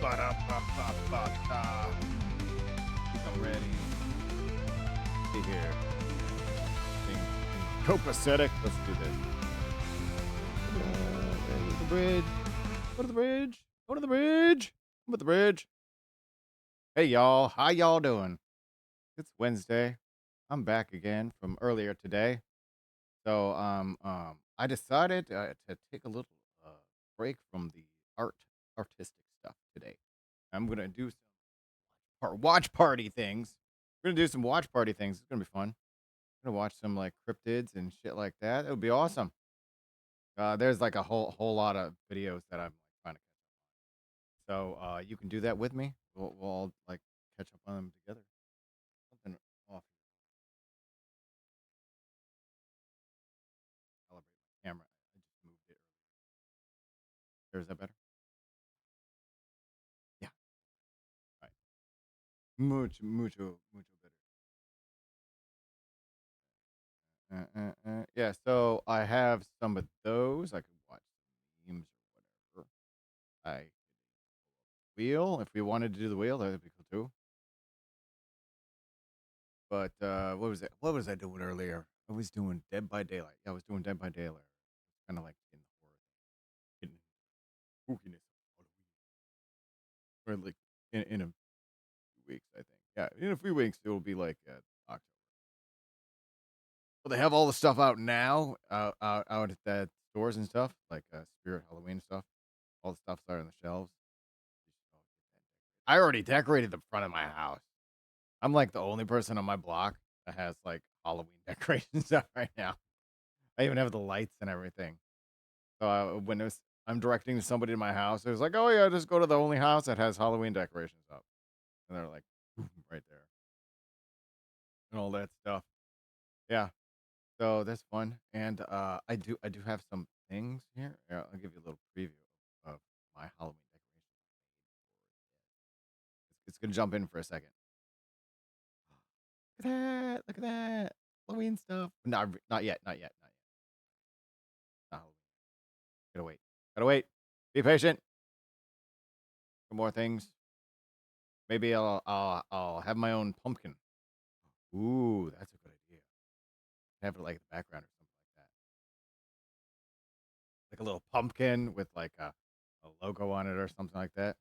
Ba-da-ba-ba-ba-da. Think I'm ready. See here. Being copacetic. Let's do this. Ready to the bridge. Go to the bridge. Go to the bridge. Come to the bridge. Hey y'all, how y'all doing? It's Wednesday. I'm back again from earlier today. So I decided to take a little break from the artistic stuff today. I'm gonna do some watch party things. We're gonna do some watch party things. It's gonna be fun. I'm gonna watch some like cryptids and shit like that. It would be awesome. There's like a whole lot of videos that I'm like trying to catch up on. So you can do that with me. We'll all like catch up on them together. Something off. Calibrate my camera. I just moved it. Is that better? Yeah. All right. Mucho better. Yeah. So I have some of those. I could watch memes or whatever. I wheel. If we wanted to do the wheel, that'd be cool too. But what was it? What was I doing earlier? I was doing Dead by Daylight. Yeah, I was doing Dead by Daylight. Kind of like in the horror, in spookiness of Halloween. Or like in a few weeks, I think. Yeah, in a few weeks it will be like October. Well, they have all the stuff out now, out at that stores and stuff, like Spirit Halloween stuff. All the stuff's out on the shelves. I already decorated the front of my house. I'm like the only person on my block that has like Halloween decorations out right now. I even have the lights and everything. So when I'm directing somebody to my house, it was like, oh yeah, just go to the only house that has Halloween decorations up, and they're like, right there, and all that stuff. Yeah, so that's fun, and I do have some things here. I'll give you a little preview of my Halloween decorations. It's gonna jump in for a second. Look at that! Look at that! Halloween stuff. Not yet. Not yet. Not yet. Not Halloween. Gotta wait. Gotta wait. Be patient. For more things. Maybe I'll have my own pumpkin. Ooh, that's a good idea. Have it like the background or something like that. Like a little pumpkin with like a logo on it or something like that.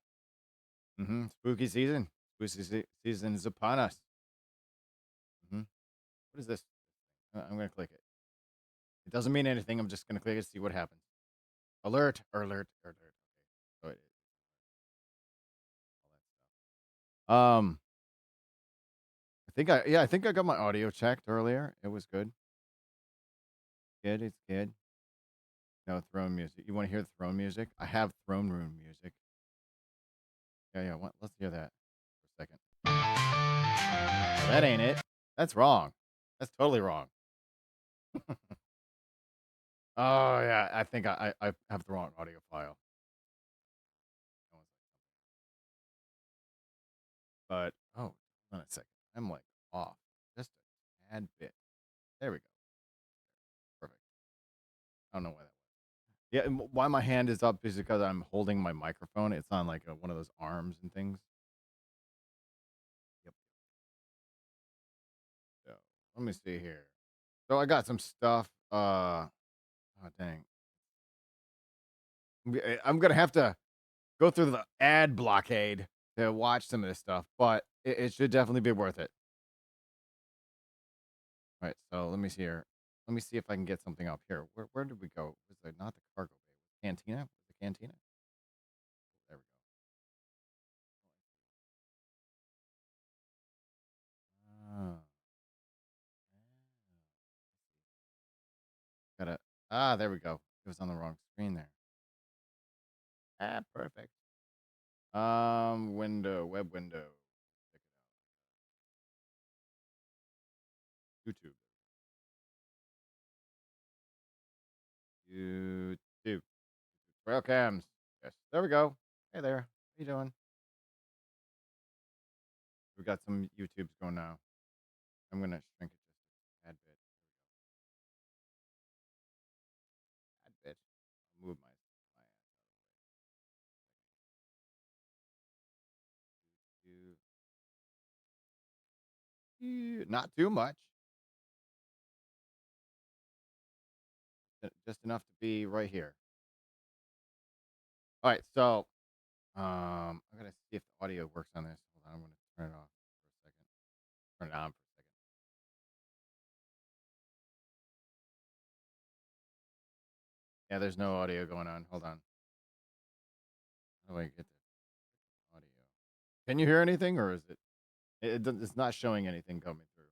Spooky season. Season is upon us. What is this? I'm gonna click it. It doesn't mean anything. I'm just gonna click it, see what happens. Alert! Alert! Alert! Okay. So it is all that stuff. I think I got my audio checked earlier. It was good. Good. It's good. No throne music. You want to hear the throne music? I have throne room music. Yeah. Let's hear that for a second. That ain't it. That's wrong. That's totally wrong. Oh yeah, I think I have the wrong audio file. But oh, hold on a second. I'm like off just a tad bit. There we go. Perfect. I don't know why that was. Yeah, and why my hand is up is because I'm holding my microphone. It's on like one of those arms and things. Yep. So let me see here. So I got some stuff. Oh dang. I'm gonna have to go through the ad blockade to watch some of this stuff, but it should definitely be worth it. All right, so let me see here. Let me see if I can get something up here. Where did we go? Was it not the cargo bay? Cantina? The cantina? There we go. Gotta there we go. It was on the wrong screen there. Perfect. Window, web window. Check it out. YouTube. Trail cams. Yes, there we go. Hey there. How you doing? We got some YouTubes going now. I'm gonna shrink it just a tad bit. Tad bit. I'll move my Not too much. Just enough to be right here. All right, so I gotta see if the audio works on this. Hold on, I'm gonna turn it off for a second. Turn it on for a second. Yeah, there's no audio going on. Hold on. How do I get the audio? Can you hear anything, or is it's not showing anything coming through?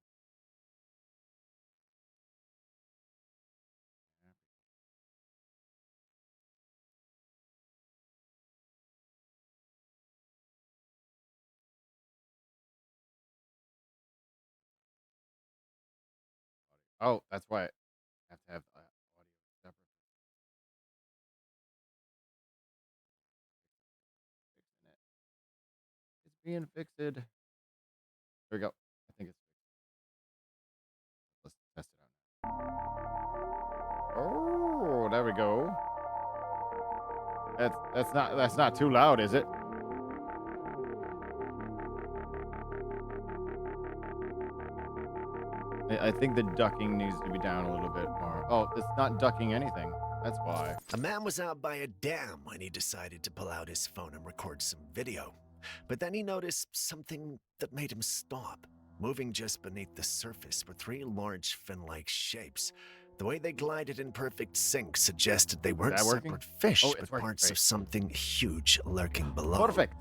Oh, that's why I have to have audio separate. Fixing it. It's being fixed. There we go. I think it's fixed. Let's test it out. Oh, there we go. That's not too loud, is it? I think the ducking needs to be down a little bit more. Oh, it's not ducking anything. That's why. A man was out by a dam when he decided to pull out his phone and record some video. But then he noticed something that made him stop. Moving just beneath the surface were three large fin-like shapes. The way they glided in perfect sync suggested they weren't separate fish, but parts of something huge lurking below. Perfect.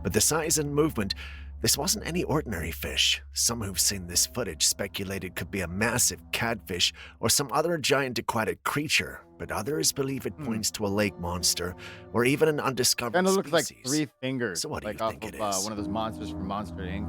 But the size and movement, this wasn't any ordinary fish. Some who've seen this footage speculated could be a massive catfish or some other giant aquatic creature, but others believe it points to a lake monster or even an undiscovered species. Kind of looks like three fingers. So what do you think it is? One of those monsters from Monster Inc.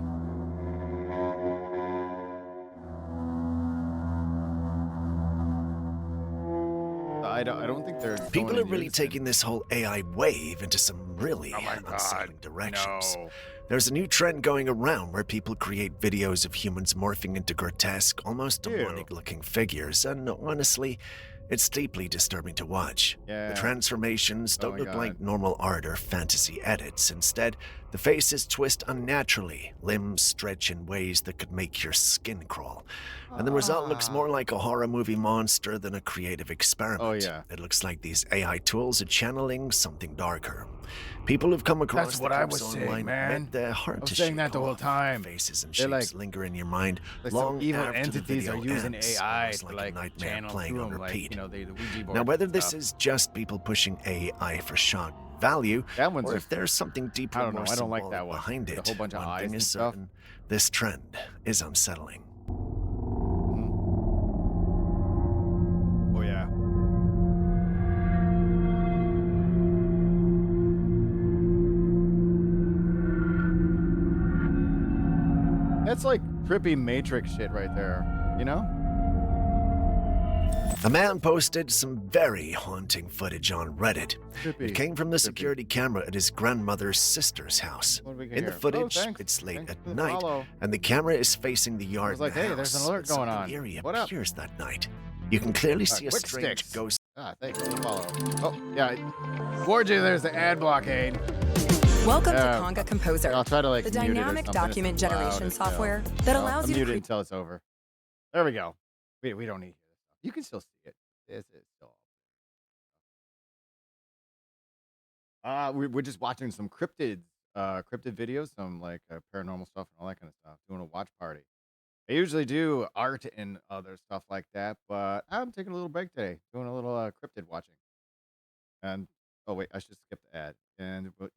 I don't think they're. People are really taking this whole AI wave into some really unsettling directions. No. There's a new trend going around where people create videos of humans morphing into grotesque, almost demonic-looking figures, and honestly, it's deeply disturbing to watch. Yeah. The transformations don't look like normal art or fantasy edits. Instead, the faces twist unnaturally, limbs stretch in ways that could make your skin crawl. And the result looks more like a horror movie monster than a creative experiment. Oh, yeah. It looks like these AI tools are channeling something darker. People who've come across That's what I was saying, man. their heart I was to saying shake that the whole off. time. Faces and They're shapes like- linger in your mind Like long some evil after the entities video are using ends, AI almost to like a like nightmare channel playing through on them, repeat. like, the Ouija board. Now, whether and this stuff. is just people pushing AI for shock value, That one's or a- if there's something deeper, I don't know. more I don't like symbolic that one. behind With a it, whole bunch of one eyes thing and is stuff. certain: this trend is unsettling. Oh yeah. That's like trippy Matrix shit right there. You know? A man posted some very haunting footage on Reddit. Trippy. It came from the Trippy. security camera at his grandmother's sister's house. What do we get In the here? footage, Oh, thanks. it's late Thanks at for the night, follow. and the camera is facing the yard. was like, of the hey, there's an house, alert but going something on. eerie What up? appears that night. You can clearly see a quick strange sticks. ghost. Thanks for the follow. Oh, yeah. Warned you there's the ad blockade. Welcome to Conga Composer, I'll try to like the mute it or dynamic something. document It's loud generation as hell. software that I'll allows you mute to it until it's over. There we go. We don't need to hear this stuff. You can still see it. It's still. We're just watching some cryptid videos, some like paranormal stuff and all that kind of stuff. Doing a watch party. I usually do art and other stuff like that, but I'm taking a little break today, doing a little cryptid watching. And oh wait, I should skip the ad. And we'll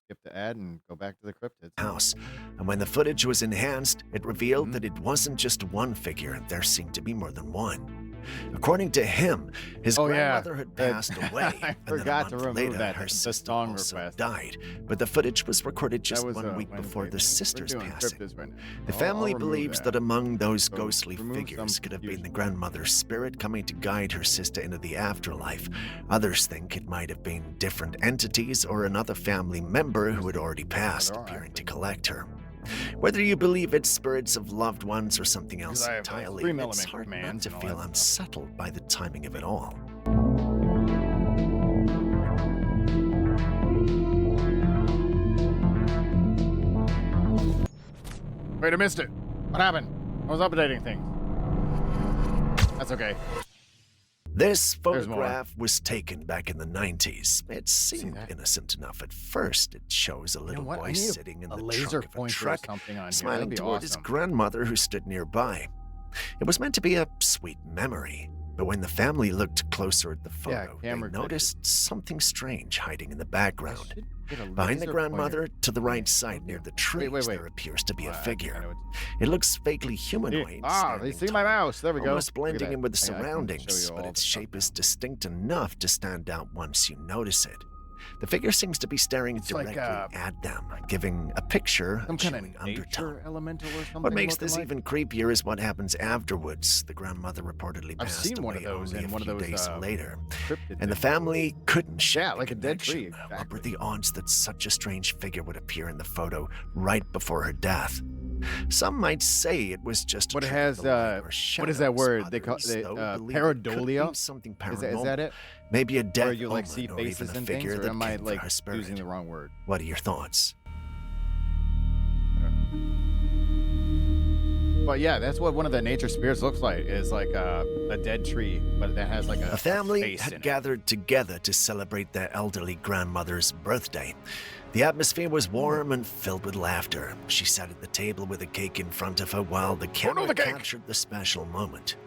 skip the ad and go back to the cryptids. House, and when the footage was enhanced, it revealed that it wasn't just one figure, there seemed to be more than one. According to him, his grandmother had passed away, I and then forgot a to month remove later, that. her The sister song also request. died. But the footage was recorded just That was 1 week before Wednesday. the sister's We're doing passing. cryptids right now. The I'll family remove believes that among those So ghostly remove figures some could have been the confusion. grandmother's spirit coming to guide her sister into the afterlife. Others think it might have been different entities or another family member who had already passed, They're all appearing to collect her. Whether you believe it's spirits of loved ones or something else I have entirely, stream it's element hard not commands to and all feel that stuff. unsettled by the timing of it all. Wait, I missed it. What happened? I was updating things. That's okay. This There's more. photograph was taken back in the 90s. It seemed innocent enough at first. It shows a little what? I boy need sitting in the laser trunk of a pointer or truck, something on here. smiling That'd be toward his awesome. grandmother who stood nearby. It was meant to be a sweet memory, but when the family looked closer at the photo, they camera glitches. noticed something strange hiding in the background. should get a Behind the laser grandmother, pointer. to the right side near the trees, wait. there appears to be a I figure. know It looks vaguely humanoid. they standing see my tall, mouse. There we go. almost Look at blending that. in with the I can show surroundings, you but all its the stuff shape is now. distinct enough to stand out once you notice it. The figure seems to be staring It's like, directly at them, giving a picture Some of kind chilling of undertone. nature elemental or something. What makes looking this like? even creepier is what happens afterwards. The grandmother reportedly I've passed seen one of away those only in a one of few those, days later, cryptid and the things. family couldn't share Yeah, the like a dead tree, connection. What were exactly. the odds that such a strange figure would appear in the photo right before her death? Some might say it was just a What it trick of has, the light or what is that shadows. word? They call Others, it though, believe it could pareidolia? be something Is paranormal. that it? Maybe a death Or you like omen, see or faces even a and figure things, or that am I came like for her spirit. using the wrong word? What are your thoughts? But yeah, that's what one of the nature spirits looks like. Is like a dead tree, but that has like a A family face in had it. gathered together to celebrate their elderly grandmother's birthday. The atmosphere was warm and filled with laughter. She sat at the table with a cake in front of her while the camera the cake! captured the special moment.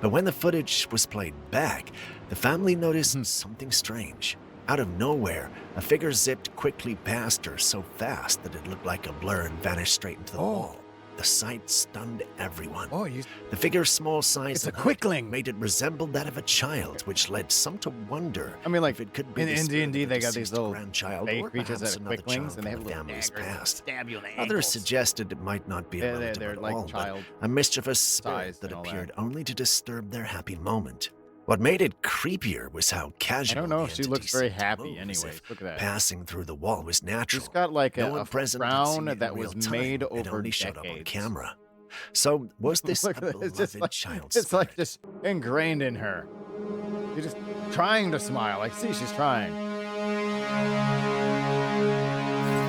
But when the footage was played back, the family noticed something strange. Out of nowhere, a figure zipped quickly past her so fast that it looked like a blur and vanished straight into the wall. The sight stunned everyone. Oh, you. The figure's small size It's a and height quickling. made it resemble that of a child, which led some to wonder I mean, like if it could be in the spirit D&D, of a they got these deceased little grandchild fake or creatures perhaps that are another quicklings, child and they have from the little family's daggers that past. stab you in the Others ankles. suggested it might not be a relative They're at like all, but child a mischievous spirit size that and all appeared that. only to disturb their happy moment. What made it creepier was how I casual don't know. the She looks entity very seemed to happy. move, as Anyways, if look at that. passing through the wall was natural. She's got like No a one present had frown seen it in that real was time. made It over only showed up on decades. camera. So was this a Look at it. beloved It's just like child it's like spirit? just ingrained in her. She's just trying to smile. Like, see, she's trying.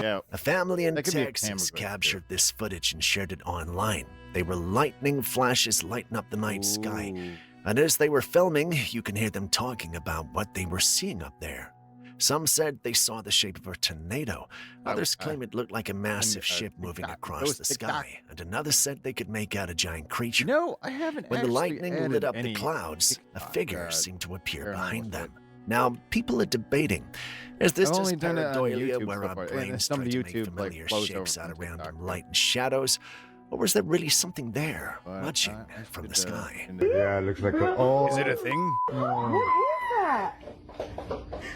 Yeah. A family in That could be a Texas camera glitch, captured this footage and shared it online. They were lightning flashes lighting up the night sky. Ooh. And as they were filming, you can hear them talking about what they were seeing up there. Some said they saw the shape of a tornado. Others claim it looked like a massive ship moving TikTok. across Those the TikTok. sky. And another said they could make out a giant creature. No, I haven't. When the actually lightning added lit up the any clouds, a TikTok, figure seemed to appear paranormal behind stuff. them. Now, people are debating, is this I've just only done it on pareidolia YouTube where so our far, and brains some try of to the make YouTube, familiar like, flows over shapes out from of random TikTok, light and shadows? Or was there really something there, But watching I from the should, sky? Yeah, it looks like a. Oh. Is it a thing?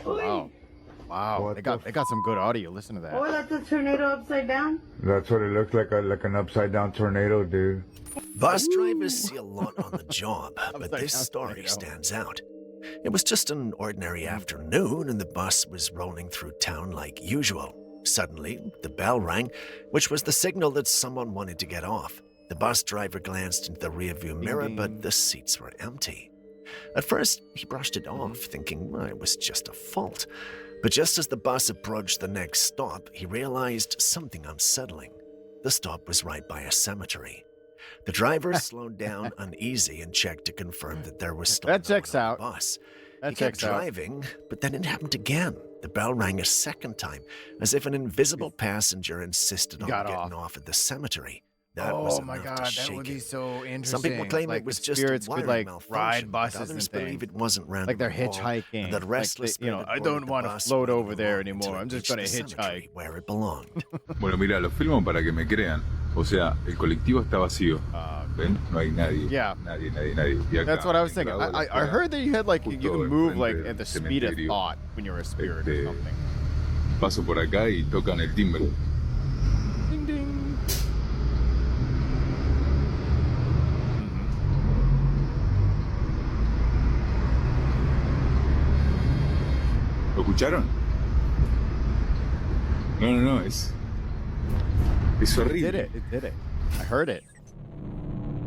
Wow. Wow. What They the got some good audio. Listen to that. Oh, that's a tornado upside down? That's what it looks like, like an upside down tornado, dude. Bus drivers see a lot on the job, but Upside this down story tornado. stands out. It was just an ordinary afternoon, and the bus was rolling through town like usual. Suddenly, the bell rang, which was the signal that someone wanted to get off. The bus driver glanced into the rearview mirror, but ding. the seats were empty. At first, he brushed it Mm-hmm. off, thinking well, it was just a fault. But just as the bus approached the next stop, he realized something unsettling. The stop was right by a cemetery. The driver slowed down uneasy and checked to confirm that there was still That no checks one on out. the bus. That He kept checks out. driving, but then it happened again. The bell rang a second time, as if an invisible passenger insisted on got getting off at the cemetery. That Oh was my enough God, to that shake would be him. so interesting. Some people claim like it was the just spirits a could wiring like malfunction, ride but buses others and things. believe it wasn't random Like they're at all, hitchhiking. and that restless you know, spirit I boarded don't the want to bus float moving over there along anymore. until it I'm just reached going to the cemetery hitchhike. where it belonged. Bueno, mira, lo filmo para que me crean. O sea, el colectivo está vacío. ¿Ven? No hay nadie. Yeah. Nadie. Y acá, That's what I was thinking. entrado a la I escuela, heard that you had like you justo can move enfrente like del at the speed of cementerio. thought when you're a spirit or Este, something. Paso por acá y tocan el timbre. Ding ding. ¿Lo escucharon? No, es It horrible. did it. It did it. I heard it.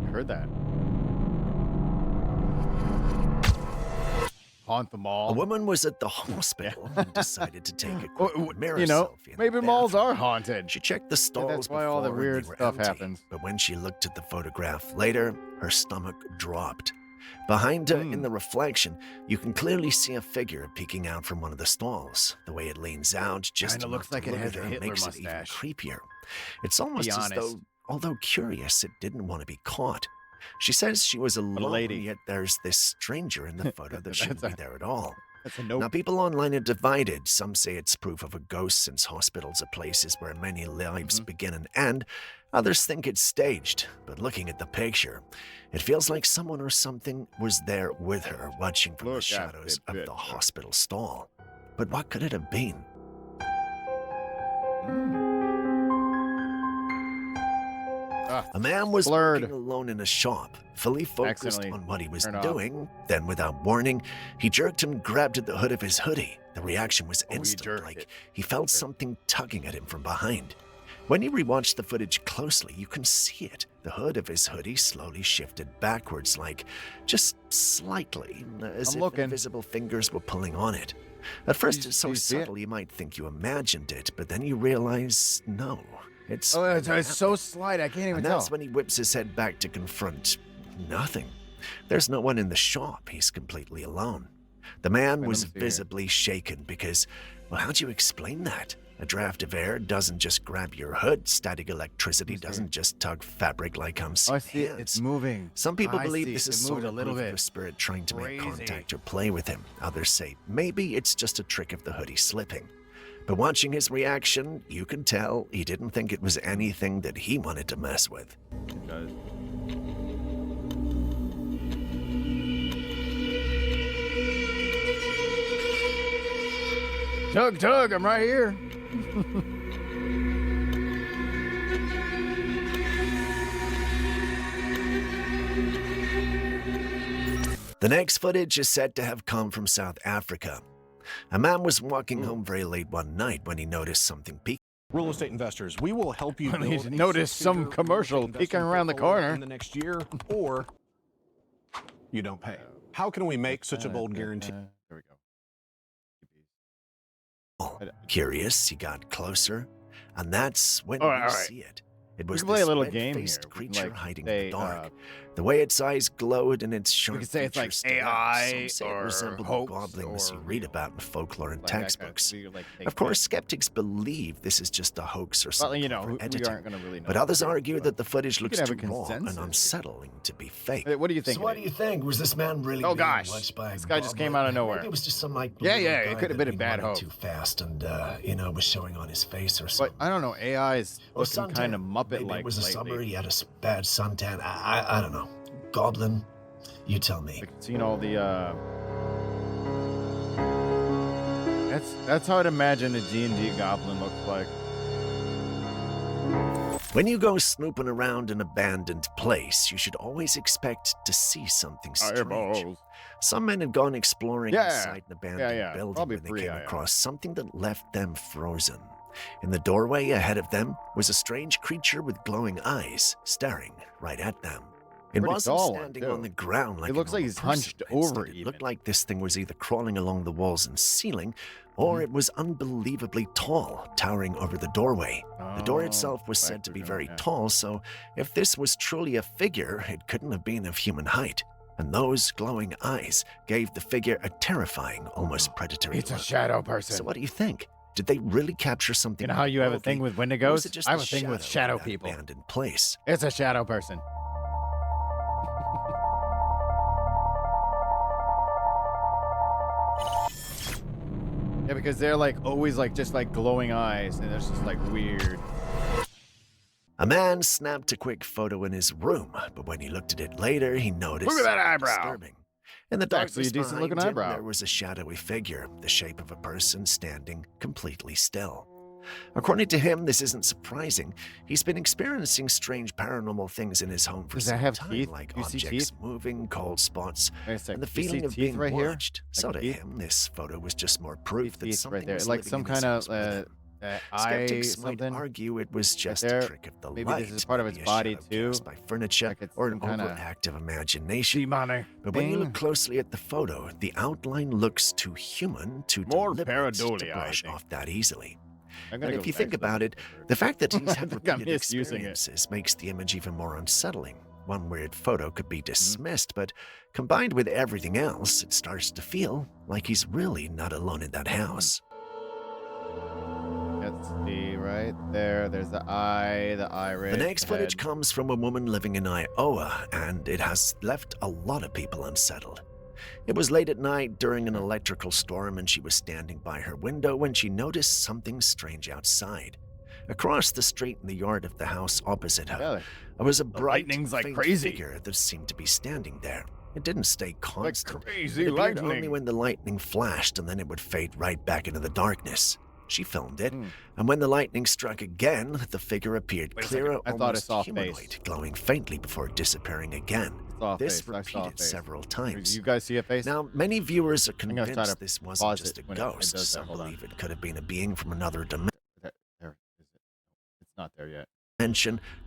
I heard that. haunt the A mall. woman was at the hospital and decided to take a quick mirror You know, selfie in maybe the malls bathroom. are haunted. She checked the stalls that's why all the before and weird they were stuff empty. happens. But when she looked at the photograph later, her stomach dropped. Behind her, in the reflection, you can clearly see a figure peeking out from one of the stalls. The way it leans out just Kinda looks like it look has at a her Hitler makes it even mustache. creepier. It's almost as honest. though, although curious, it didn't want to be caught. She says she was alone, lady. yet there's this stranger in the photo that shouldn't be there at all. That's a nope. Now, people online are divided. Some say it's proof of a ghost since hospitals are places where many lives begin and end. Others think it's staged. But looking at the picture, it feels like someone or something was there with her, watching from the Look at shadows the of the picture. hospital stall. But what could it have been? A man was blurred. working alone in a shop, fully focused Accidentally on what he was turned off. doing. Then, without warning, he jerked and grabbed at the hood of his hoodie. The reaction was he instant, jerked like it. he felt something tugging at him from behind. When you rewatch the footage closely, you can see it. The hood of his hoodie slowly shifted backwards, like just slightly, as I'm if looking. invisible fingers were pulling on it. At first, You- it's so you see it? subtle you might think you imagined it, but then you realize, no, it's Oh, it's so slight. I can't even and tell. that's when he whips his head back to confront nothing. There's no one in the shop. He's completely alone. The man Wait, was let me see here. visibly shaken because, well, how do you explain that? A draft of air doesn't just grab your hood. Static electricity Let me see. doesn't just tug fabric like I'm Oh, seeing I see it. hands. It's moving. Some people I believe see. this It is moved sort a of little proof of bit. a spirit trying to make Crazy. contact or play with him. Others say maybe it's just a trick of the hoodie slipping. But watching his reaction, you can tell he didn't think it was anything that he wanted to mess with. It does. Tug, I'm right here. The next footage is said to have come from South Africa. A man was walking home very late one night when he noticed something peeking. Real estate investors, we will help you When he build a noticed some six-figure commercial real estate peeking investment around the portfolio corner. in the next year, or you don't pay. How can we make such a bold guarantee? There we go. Curious, he got closer, and that's when All you right, all right. see it. It was We can play a this little game here. red-faced We can, creature like, hiding say, in the dark. The way its eyes glowed and its sharp could say it's like features stood out. AI Some say it or resembled the hoax goblins you or read real. about in folklore and Like that kind of textbooks. weird, like, fake Of course, thing. skeptics believe this is just a hoax or Well, something you know, for we editing. aren't going to really know. But others for sure, argue but that the footage we looks could have too a raw and consensus. unsettling to be fake. Hey, what do you think? So what do you think? Was this man really Oh, being gosh. watched by a This guy just came goblin? out of nowhere. Maybe it was just some like Yeah, little yeah, it guy could have that been a been bad running hoax. too fast and was showing on his face or But something. I don't know. AI is Or looking kind of suntan. Muppet Maybe like it was a lately. summer. He had a bad suntan. I don't know. Goblin, you tell me. Like seeing all the that's how I'd imagine a D&D goblin looks like. When you go snooping around an abandoned place, you should always expect to see something strange. Eyeballs. Some men had gone exploring Yeah. inside an abandoned Yeah. building Probably when they free came IO. across something that left them frozen. In the doorway ahead of them was a strange creature with glowing eyes staring right at them. It Pretty wasn't tall one, standing too. on the ground like It looks a like normal he's hunched person. Instead, over It even. looked like this thing was either crawling along the walls and ceiling, or it was unbelievably tall, towering over the doorway. The door Oh, itself was said back to to be it, very yeah. tall, so if this was truly a figure, it couldn't have been of human height. And those glowing eyes gave the figure a terrifying, almost predatory It's a look. shadow person. So what do you think? Did they really capture something? You know how you have a thing with worldly, Wendigos? or was it just I have a a thing with shadow shadow in that people. abandoned place. It's a shadow person. Yeah, because they're like always like just like glowing eyes, and it's just like weird. A man snapped a quick photo in his room, but when he looked at it later, he noticed Look at that something eyebrow. disturbing. In the It's actually a darkness decent looking behind him, eyebrow. there was a shadowy figure, the shape of a person standing completely still. According to him, this isn't surprising. He's been experiencing strange paranormal things in his home for Does some that have time, teeth? like Do you see objects teeth? moving, cold spots, Wait a sec. and the You see feeling of teeth being right here? watched. So Like to teeth? him, this photo was just more proof that Teeth something right there, was like living some in his kind of house with him. Skeptics might something argue it was just there. a trick of the Maybe light, this is part of its maybe a body shadow too. cast by furniture, Like it's or an some kinda overact of imagination. demonic But when you thing. look closely at the photo, the outline looks too human to More deliberate to pareidolia, I brush think. off that easily. I'm And gonna if go you think actually about look it, at the the fact that he's I had think I'm repeated misusing it. experiences makes the image even more unsettling. One weird photo could Mm-hmm. be dismissed, but combined with everything else, it starts to feel like he's really not alone in that house. Let's see, right there. There's the eye raised. The next footage head. comes from a woman living in Iowa, and it has left a lot of people unsettled. It was late at night during an electrical storm, and she was standing by her window when she noticed something strange outside. Across the street in the yard of the house opposite her, Yeah, there was a bright, lightning's like faint crazy. figure that seemed to be standing there. It didn't stay constant. crazy It appeared only lightning. when the lightning flashed, and then it would fade right back into the darkness. She filmed it, Hmm. and when the lightning struck again, the figure appeared Wait a clearer, second. I thought I almost saw a humanoid, face. glowing faintly before disappearing again. Saw a This face. I saw a repeated face. several times. You guys see a face? Now, many viewers are gonna try convinced to this wasn't pause just a it when it ghost. does that. Some Hold on. believe it could have been a being from another dimension. There is it. It's not there yet.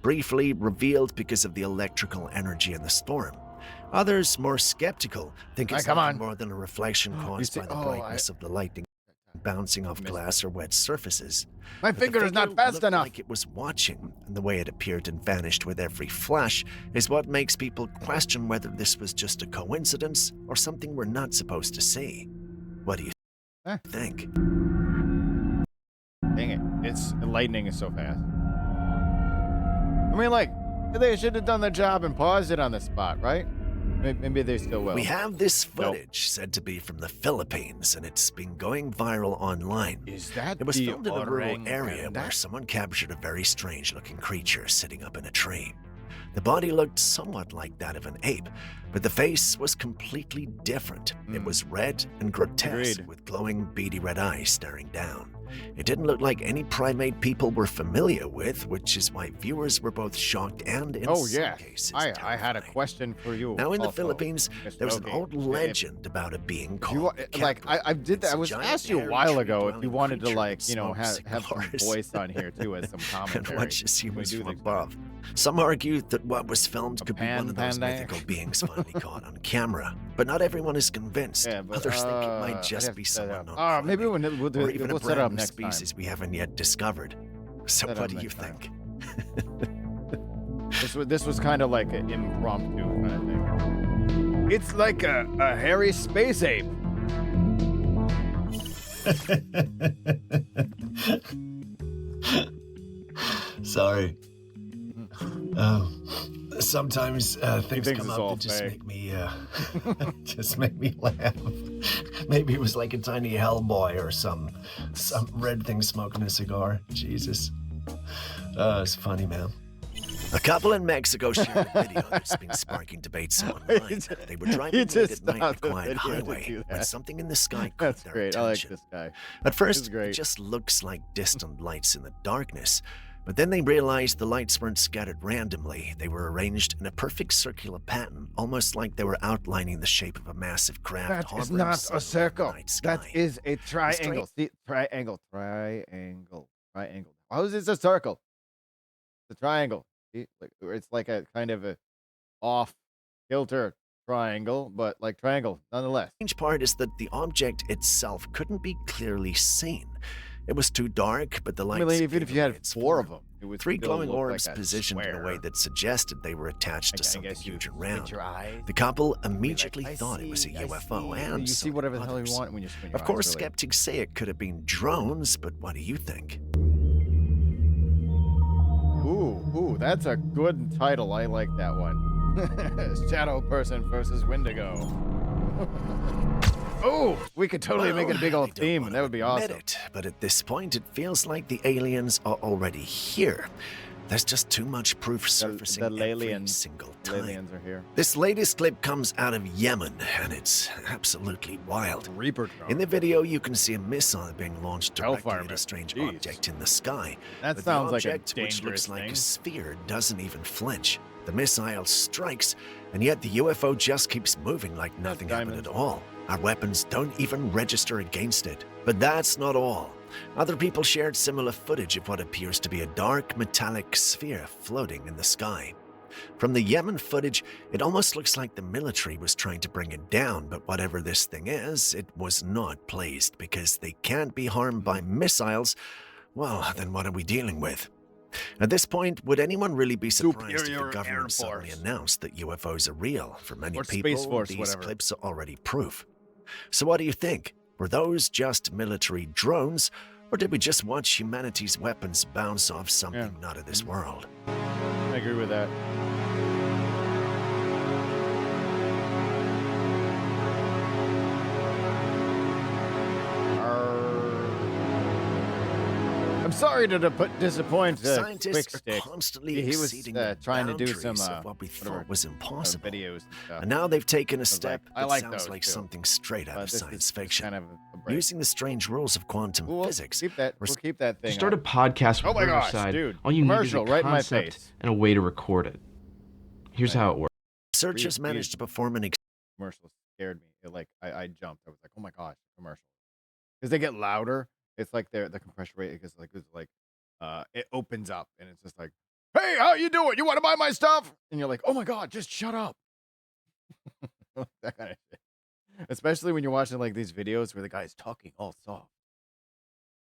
Briefly revealed because of the electrical energy in the storm. Others, more skeptical, think it's come nothing on. more than a reflection caused see- by the oh, brightness of the lightning bouncing off missed glass or wet surfaces. My But the finger is not figure fast looked enough. like it was watching, and the way it appeared and vanished with every flash is what makes people question whether this was just a coincidence or something we're not supposed to see. What do you Eh. think? Dang it. It's lightning is so fast. I mean, like, they should have done their job and paused it on the spot, right? Maybe they still will. We have this Nope. footage said to be from the Philippines, and it's been going viral online. Is that It was the filmed in a rural orang area panda? where someone captured a very strange-looking creature sitting up in a tree. The body looked somewhat like that of an ape, but the face was completely different. It was red and grotesque, Agreed. with glowing, beady red eyes staring down. It didn't look like any primate people were familiar with, which is why viewers were both shocked and, in Oh, some yeah. cases, I had a terrified. question for you. Now, in the also, Philippines, Mr. there was an Ogie. old legend about a being called You, the like Captain. I did that. It's I a was giant, asked you a hairy, while ago if you tree-dwelling wanted to, creature like, that you know, smokes have some cigars. voice on here too as some commentary. And watches when we humans do from these above. Some argue that what was filmed A could be one of those panda. mythical beings finally caught on camera, but not everyone is convinced. Yeah, but, Others think it I'd might have just to be set someone up. not Maybe climbing, we'll do or it. even We'll a set up brand new next time. species we haven't yet discovered. So Set what up do you next time. think? This was kind of like an impromptu kind of thing. It's like a hairy space ape. Sorry. Sometimes things thinks come it's up all that just fake. make me just make me laugh. Maybe it was like a tiny Hellboy or some red thing smoking a cigar. Jesus. It's funny, man. A couple in Mexico shared a video that's been sparking debates online. They were driving late just at night on a stopped the quiet video to highway do when that. something in the sky caught That's their great. I like attention. this guy. At first, great. it just looks like distant lights in the darkness, but then they realized the lights weren't scattered randomly. They were arranged in a perfect circular pattern, almost like they were outlining the shape of a massive craft. That is hovering not somewhere a circle. in the night sky. That is a triangle. See, triangle. How is this a circle? It's a triangle. See, like it's like a kind of a off kilter triangle, but like triangle nonetheless. The strange part is that the object itself couldn't be clearly seen. It was too dark, but the I lights. mean, even if gave you away had its 4 of form. them, it would 3 still glowing look orbs like a positioned in a way square. that suggested they were attached to I something guess you huge squint around. your eyes. The couple I mean, like, immediately I thought it was a see, I UFO, see. and You see so whatever did the hell you others. want when you squint your Of course, eyes, really. skeptics say it could have been drones, but what do you think? Ooh, that's a good title. I like that one. Shadow person versus Wendigo. Oh, we could totally make it a big Well, old I don't theme. wanna That would be admit awesome. it, but at this point, it feels like the aliens are already here. There's just too much proof surfacing the every aliens- single time. Aliens are here. This latest clip comes out of Yemen, and it's absolutely wild. Reaper drone. In the video, you can see a missile being launched directly Hellfire at a missile. strange Jeez. object in the sky. That But sounds the like a object, which dangerous looks like thing. a sphere, doesn't even flinch. The missile strikes, and yet the UFO just keeps moving like nothing happened at diamonds. all. Our weapons don't even register against it. But that's not all. Other people shared similar footage of what appears to be a dark metallic sphere floating in the sky. From the Yemen footage, it almost looks like the military was trying to bring it down, but whatever this thing is, it was not pleased because they can't be harmed by missiles. Well, then what are we dealing with? At this point, would anyone really be surprised if Superior the government suddenly Force. announced that UFOs are real? For many Or people, Space Force, these whatever. clips are already proof. So what do you think? Were those just military drones, or did we just watch humanity's weapons bounce off something not of this world? I agree with that. I'm sorry to disappoint Scientists are Quickstick. constantly He was exceeding the trying to do boundaries some of what we whatever, thought was impossible. videos and stuff. And now they've taken a was step like, I that like sounds those like too. something straight out But of this science is fiction. kind of a break. Using the strange rules of quantum We'll physics. keep that. We'll keep that thing. To start a up. podcast Oh with my gosh, Riverside, dude! all you need is a Commercial right in my concept face. and a way to record it. Here's how it works. Researchers Read- managed to perform an Commercials scared me. I jumped. I was like, oh my gosh, commercial. Because they get louder. It's like the compression rate. It's like it opens up and it's just like, hey, how you doing? You want to buy my stuff? And you're like, oh my god, just shut up. That kind of shit. Especially when you're watching like these videos where the guy's talking all soft.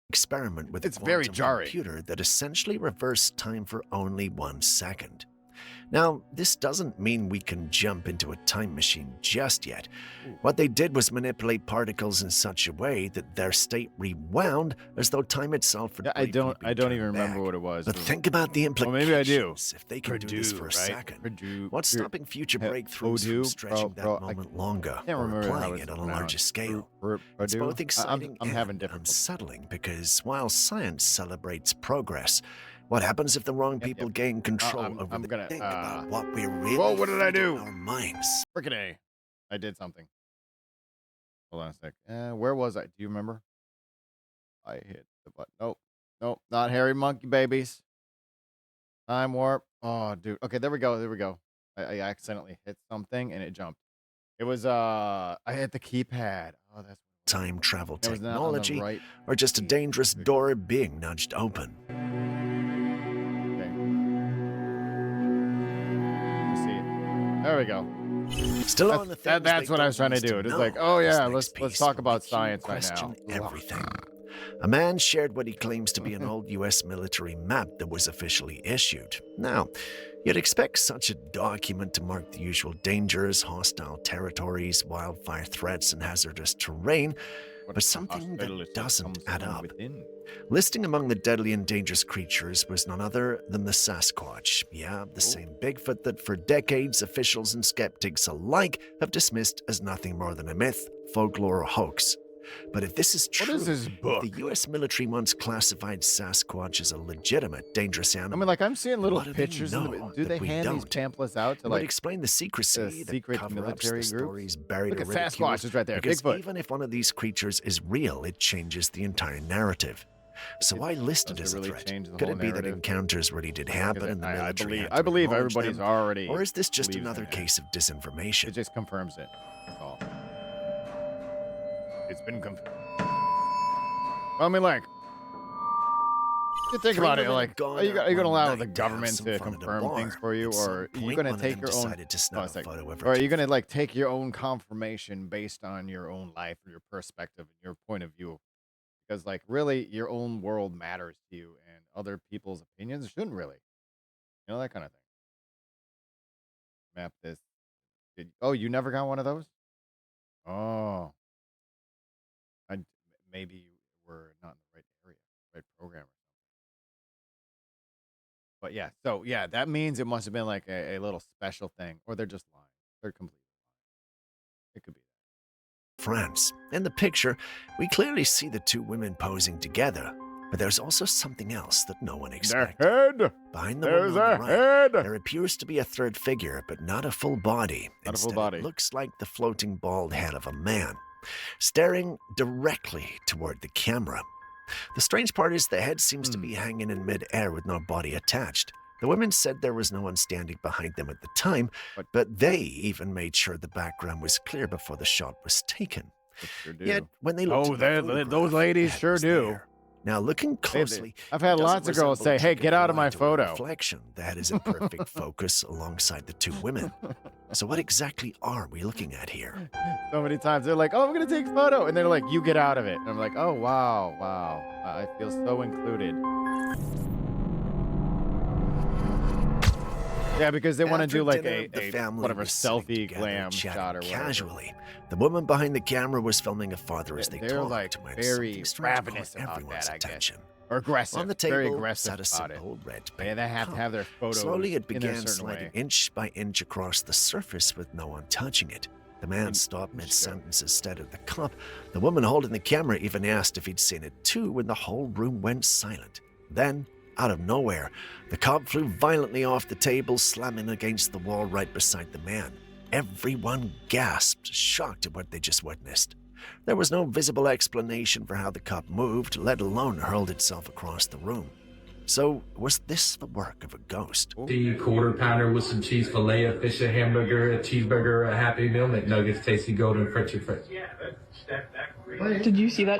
experiment with It's a very quantum jarring. computer that essentially reversed time for only 1 second. Now, this doesn't mean we can jump into a time machine just yet. What they did was manipulate particles in such a way that their state rewound as though time itself had Yeah, I don't briefly been even turned remember back. what it was. But It was- think about the Well, implications. maybe I do. If they can do this for a right? second, Purdue. what's Purdue- stopping future He- breakthroughs Odoo? from stretching Bro, that I moment longer can't or remember how applying it's it on a pronounced. larger scale? It's Purdue? both exciting I'm having and difficulty. unsettling because while science celebrates progress, what happens if the wrong people gain control I'm over the gonna, think about what we're really Whoa, what did I feeding do? our minds? Frickin' A. I did something. Hold on a sec. Where was I? Do you remember? I hit the button. Nope. Not hairy monkey babies. Time warp. Oh, dude. Okay, there we go. I accidentally hit something and it jumped. It was I hit the keypad. Oh, that's Time travel it was not on the technology, right or just a key. dangerous door being nudged open. Okay. You see it. There we go. Still on the things That's they what I don't was trying to want us do. It's know. like, oh This yeah, next let's piece talk will about make you science right question now. everything. A man shared what he claims to be an old U.S. military map that was officially issued. Now, you'd expect such a document to mark the usual dangers, hostile territories, wildfire threats, and hazardous terrain, but something that doesn't add up. Listing among the deadly and dangerous creatures was none other than the Sasquatch. Yeah, the same Bigfoot that for decades officials and skeptics alike have dismissed as nothing more than a myth, folklore, or hoax. But if this is true, What is this book? if the U.S. military once classified Sasquatch as a legitimate, dangerous I animal, mean, like I'm seeing little what do they pictures. Do know they that we hand these don't? pamphlets out to it would like? explain the secrecy, the the secret cover-ups, military the groups? stories buried Look or at ridiculed, Sasquatch is right there. because Bigfoot. even if one of these creatures is real, it changes the entire narrative. So why list it does as it a really threat? change the Could whole it be that narrative? encounters really did happen and the I military believe. had I to believe acknowledge everybody's them? already. Or is this just believes in another it. case of It disinformation? just confirms it. That's all. It's been confirmed. I mean, like, you think Three about it. women Like, had gone are you out going to one allow night the to have government some to fun at a confirm bar. things for you, At some or are you point, going to one of take them your own? decided to snap Oh, a a sec. photo of her Or are you teeth. going to like take your own confirmation based on your own life or your perspective and your point of view? Because like, really, your own world matters to you, and other people's opinions shouldn't really. You know, that kind of thing. Map this. Oh, you never got one of those? Oh, maybe you were not in the right area, right program. But yeah, so yeah, that means it must have been like a little special thing, or they're just lying. They're completely lying. It could be. France. In the picture, we clearly see the two women posing together, but there's also something else that no one Their expected. head. Behind the There's woman on a the right, head. there appears to be a third figure, but not a full body. Not a full Instead, body. it looks like the floating bald head of a man, staring directly toward the camera. The strange part is the head seems to be hanging in mid-air with no body attached. The women said there was no one standing behind them at the time, but they even made sure the background was clear before the shot was taken. They sure do. Yet, when they looked Oh, at the those photograph, ladies the head sure was do. there. Now, looking closely, I've had it doesn't lots of girls resemble a say, "Hey, chicken get out of my aligned to a photo." reflection that is in perfect focus alongside the two women. So what exactly are we looking at here? So many times they're like, "Oh, I'm gonna take a photo," and they're like, "You get out of it." And I'm like, "Oh, wow, wow, I feel so included." Yeah, because they want to After do like dinner, the a family whatever was sitting selfie together, glam chatting shot or whatever. casually. The woman behind the camera was filming a father as they They're talked. like when very something strange caught ravenous about everyone's that, I guess. attention. Or aggressive. On the Very table aggressive sat a about it. simple red Yeah, paper they have to cup. have their photos Slowly, it in a began certain sliding way. inch by inch across the surface with no one touching it. The man stopped mid-sentence instead of the cup. The woman holding the camera even asked if he'd seen it too when the whole room went silent. Then, out of nowhere, the cup flew violently off the table, slamming against the wall right beside the man. Everyone gasped, shocked at what they just witnessed. There was no visible explanation for how the cup moved, let alone hurled itself across the room. So, was this the work of a ghost? Quarter pounder with some cheese fillet, a fish, a hamburger, a cheeseburger, a Happy Meal, McNuggets, tasty golden French fries. Did you see that?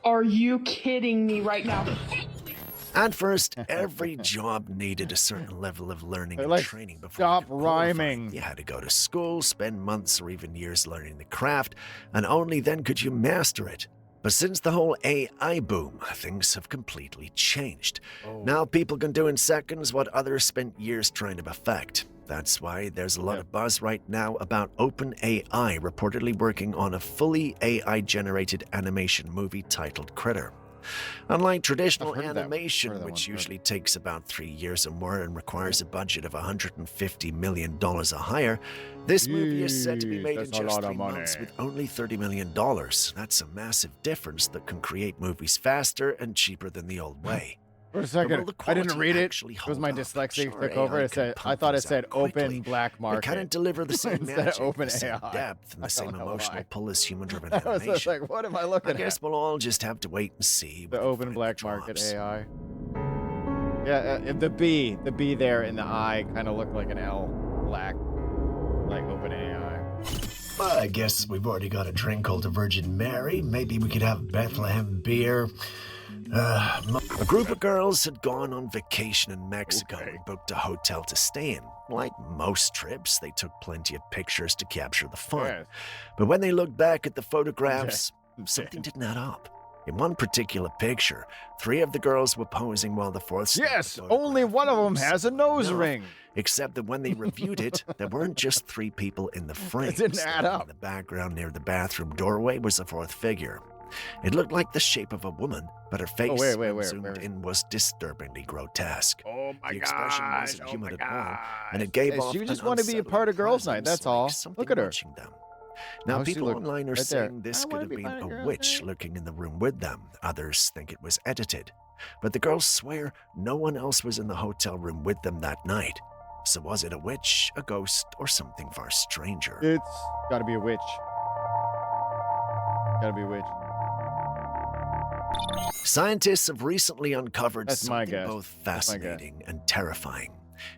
Are you kidding me right now? At first, every job needed a certain level of learning and Like, training before stop you could qualify. rhyming. You had to go to school, spend months or even years learning the craft, and only then could you master it. But since the whole AI boom, things have completely changed. Now people can do in seconds what others spent years trying to perfect. That's why there's a lot of buzz right now about OpenAI reportedly working on a fully AI-generated animation movie titled Critter. Unlike traditional heard of that- animation, heard of that which one, usually takes about 3 years or more and requires a budget of $150 million or higher, this movie is said to be Jeez, made in that's a just lot of 3 months money. with only $30 million. That's a massive difference that can create movies faster and cheaper than the old way. For a But second, will the I didn't quality read it. actually It was my hold up? dyslexia Sure, took over. AI It can said, pump I thought it things out said open quickly, black It market. couldn't deliver the same Instead of magic, open the same AI. depth, and I the same don't know emotional why. pull as human-driven I was just animation. like, what am I I looking guess at? we'll all just have to wait and see. The when open finally black market drops. AI. Yeah, the B there in the I kind of looked like an L, black, like open AI. Well, I guess we've already got a drink called the Virgin Mary. Maybe we could have Bethlehem beer. A group of girls had gone on vacation in Mexico and booked a hotel to stay in. Like most trips, they took plenty of pictures to capture the fun. Yes. But when they looked back at the photographs, something didn't add up. In one particular picture, 3 of the girls were posing while the 4th snapped Yes, the only photograph one of them loose. has a nose No, ring. Except that when they reviewed it, there weren't just 3 people in the frame. didn't add up. In the background near the bathroom doorway was a 4th figure. It looked like the shape of a woman, but her face, wait, when where zoomed is it? in, was disturbingly grotesque. Oh my The expression gosh, wasn't oh human my at all, gosh. and it gave Hey, off she just an wanted to be a unsettling part of girls' night, presence, that's all. like something Look at her. watching them. Now, How she people look? online are Right there. saying this I could wanna have be been part of a girls' witch night. lurking in the room with them. Others think it was edited. But the girls swear no one else was in the hotel room with them that night. So was it a witch, a ghost, or something far stranger? It's gotta be a witch. Gotta be a witch. Scientists have recently uncovered That's my something guess. both That's my guess. fascinating and terrifying.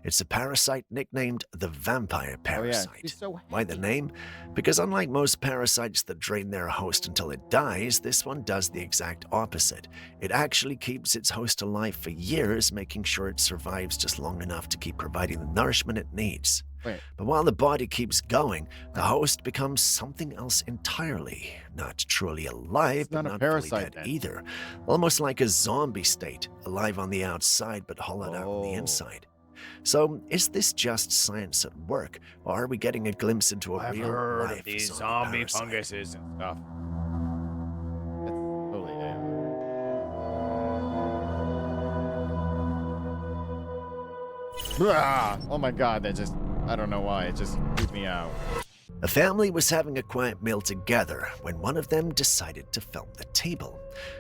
It's a parasite nicknamed the vampire Oh yeah, parasite. she's so Why the name? Because unlike most parasites that drain their host until it dies, this one does the exact opposite. It actually keeps its host alive for years, making sure it survives just long enough to keep providing the nourishment it needs. Wait. But while the body keeps going, the host becomes something else entirely. Not truly alive, It's but not a not parasite fully dead then. either. Almost like a zombie state, alive on the outside but hollowed out on the Oh. inside. So, is this just science at work, or are we getting a glimpse into a I've real heard life of these zombie zombie parasite? funguses and stuff. That's totally AI. Blah! Oh my god, that just, I don't know why, it just creeped me out. A family was having a quiet meal together when one of them decided to film the table.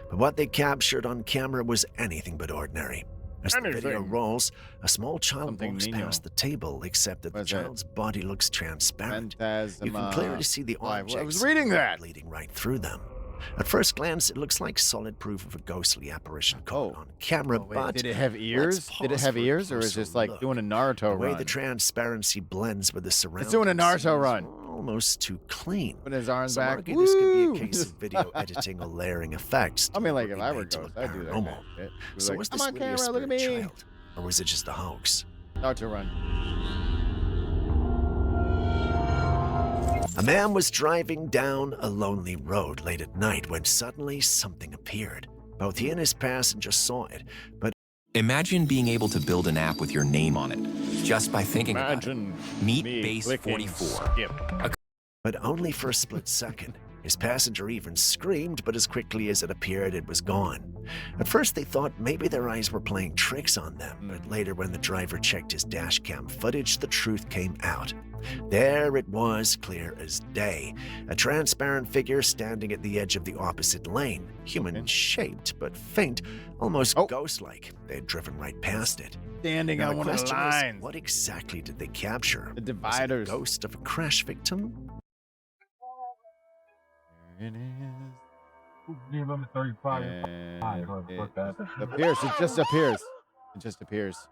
But what they captured on camera was anything but ordinary. As the video Anything. rolls, a small child Something walks Nino. past the table, except that the What's that? child's body looks transparent. You can Phantasma. clearly see the I objects was reading that. leading right through them. At first glance, it looks like solid proof of a ghostly apparition caught on camera, Oh, wait, but did it have ears? Did it pause have for a ears, or is closer it just like look. doing a Naruto the way run? the transparency blends with the surroundings. doing a Naruto seems run. almost too clean. Put his arms Some back. argue this could be Woo! a case of video editing or layering effects. I mean, like, if deliberately I were made to Ghost, look I'd do that kind of paranormal. shit. Be So like, was come this on really a camera, look at spirit me. child, or was it just a hoax? Start to run. A man was driving down a lonely road late at night when suddenly something appeared. Both he and his passenger saw it, but Imagine being able to build an app with your name on it just by thinking Imagine about it. Meet me Base clicking 44. skip. only for a split second. His passenger even screamed, but as quickly as it appeared, it was gone. At first, they thought maybe their eyes were playing tricks on them, but later when the driver checked his dashcam footage, the truth came out. There it was, clear as day. A transparent figure standing at the edge of the opposite lane. Human-shaped, but faint, almost ghost-like. They had driven right past it. Standing Now, on the one of the question is, lines. what exactly did they capture? The Was it dividers. a ghost of a crash victim? There it is. Limit 35. And it appears. It just appears. It just appears.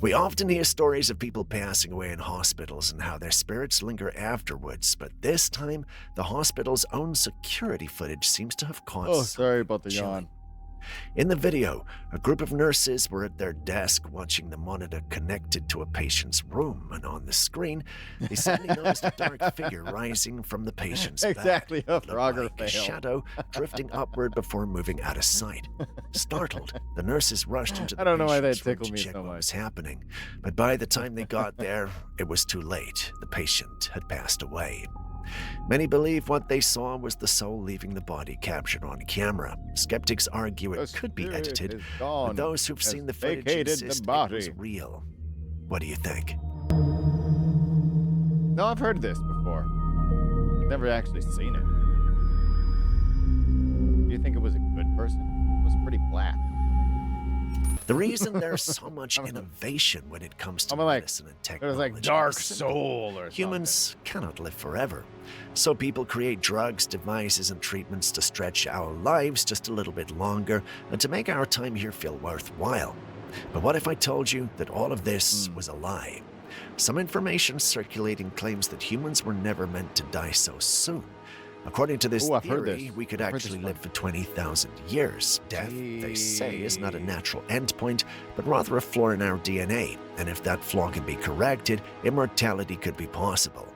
We often hear stories of people passing away in hospitals and how their spirits linger afterwards, but this time, the hospital's own security footage seems to have caught Oh, something sorry about the chilling. yawn. In the video, a group of nurses were at their desk watching the monitor connected to a patient's room, and on the screen, they suddenly noticed a dark figure rising from the patient's back. Exactly a It looked Frogger like a fail. shadow drifting upward before moving out of sight. Startled, the nurses rushed into the I don't know why that patient's room tickled to me check so what much. was happening, but by the time they got there, it was too late. The patient had passed away. Many believe what they saw was the soul leaving the body captured on camera. Skeptics argue it The could be spirit edited, is gone, but those who've has seen the footage vacated insist the it was body. real. What do you think? No, I've heard this before. Never actually seen it. Do you think it was a good person? It was pretty black. The reason there's so much innovation when it comes to I'm like, medicine and It technology was like Dark is simple. Soul or Humans cannot live forever. So people create drugs, devices, and treatments to stretch our lives just a little bit longer and to make our time here feel worthwhile. But what if I told you that all of this was a lie? Some information circulating claims that humans were never meant to die so soon. According to this Ooh, I've heard theory, this. we could I've heard this actually one. live for 20,000 years. Death, they say, is not a natural endpoint, but rather a flaw in our DNA. And if that flaw can be corrected, immortality could be possible.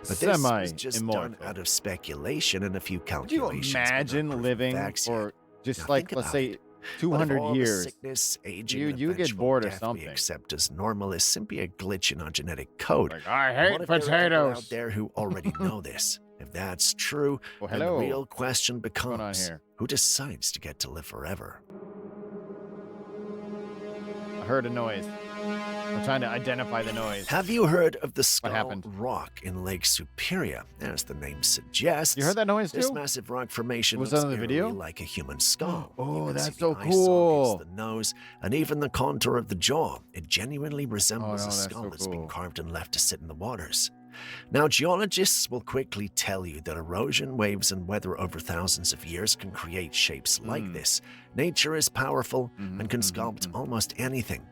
But this was just done Semi-immortal. out of speculation and a few Could you calculations. but not imagine proven living facts for yet. just Now like, think let's about say, it. What if 200 all the years? sickness, aging, You and get eventual bored or death something. we accept as normal is simply a glitch in our genetic code. Like, I What hate if there are people potatoes. out there who already know this? If that's true, Well, then the hello. real question on becomes, here? who decides to get to live forever? I heard a noise. I'm trying to identify the noise. Have you heard of the Skull happened? Rock in Lake Superior? As the name suggests, You heard that noise this too? massive rock formation Was looks that in the eerily video? like a human skull. Oh, You can that's see the so eye sockets, cool. the nose, and even the contour of the jaw. It genuinely resembles no, a that's skull so that's been cool. carved and left to sit in the waters. Now, geologists will quickly tell you that erosion, waves, and weather over thousands of years can create shapes like this. Nature is powerful and can sculpt almost anything.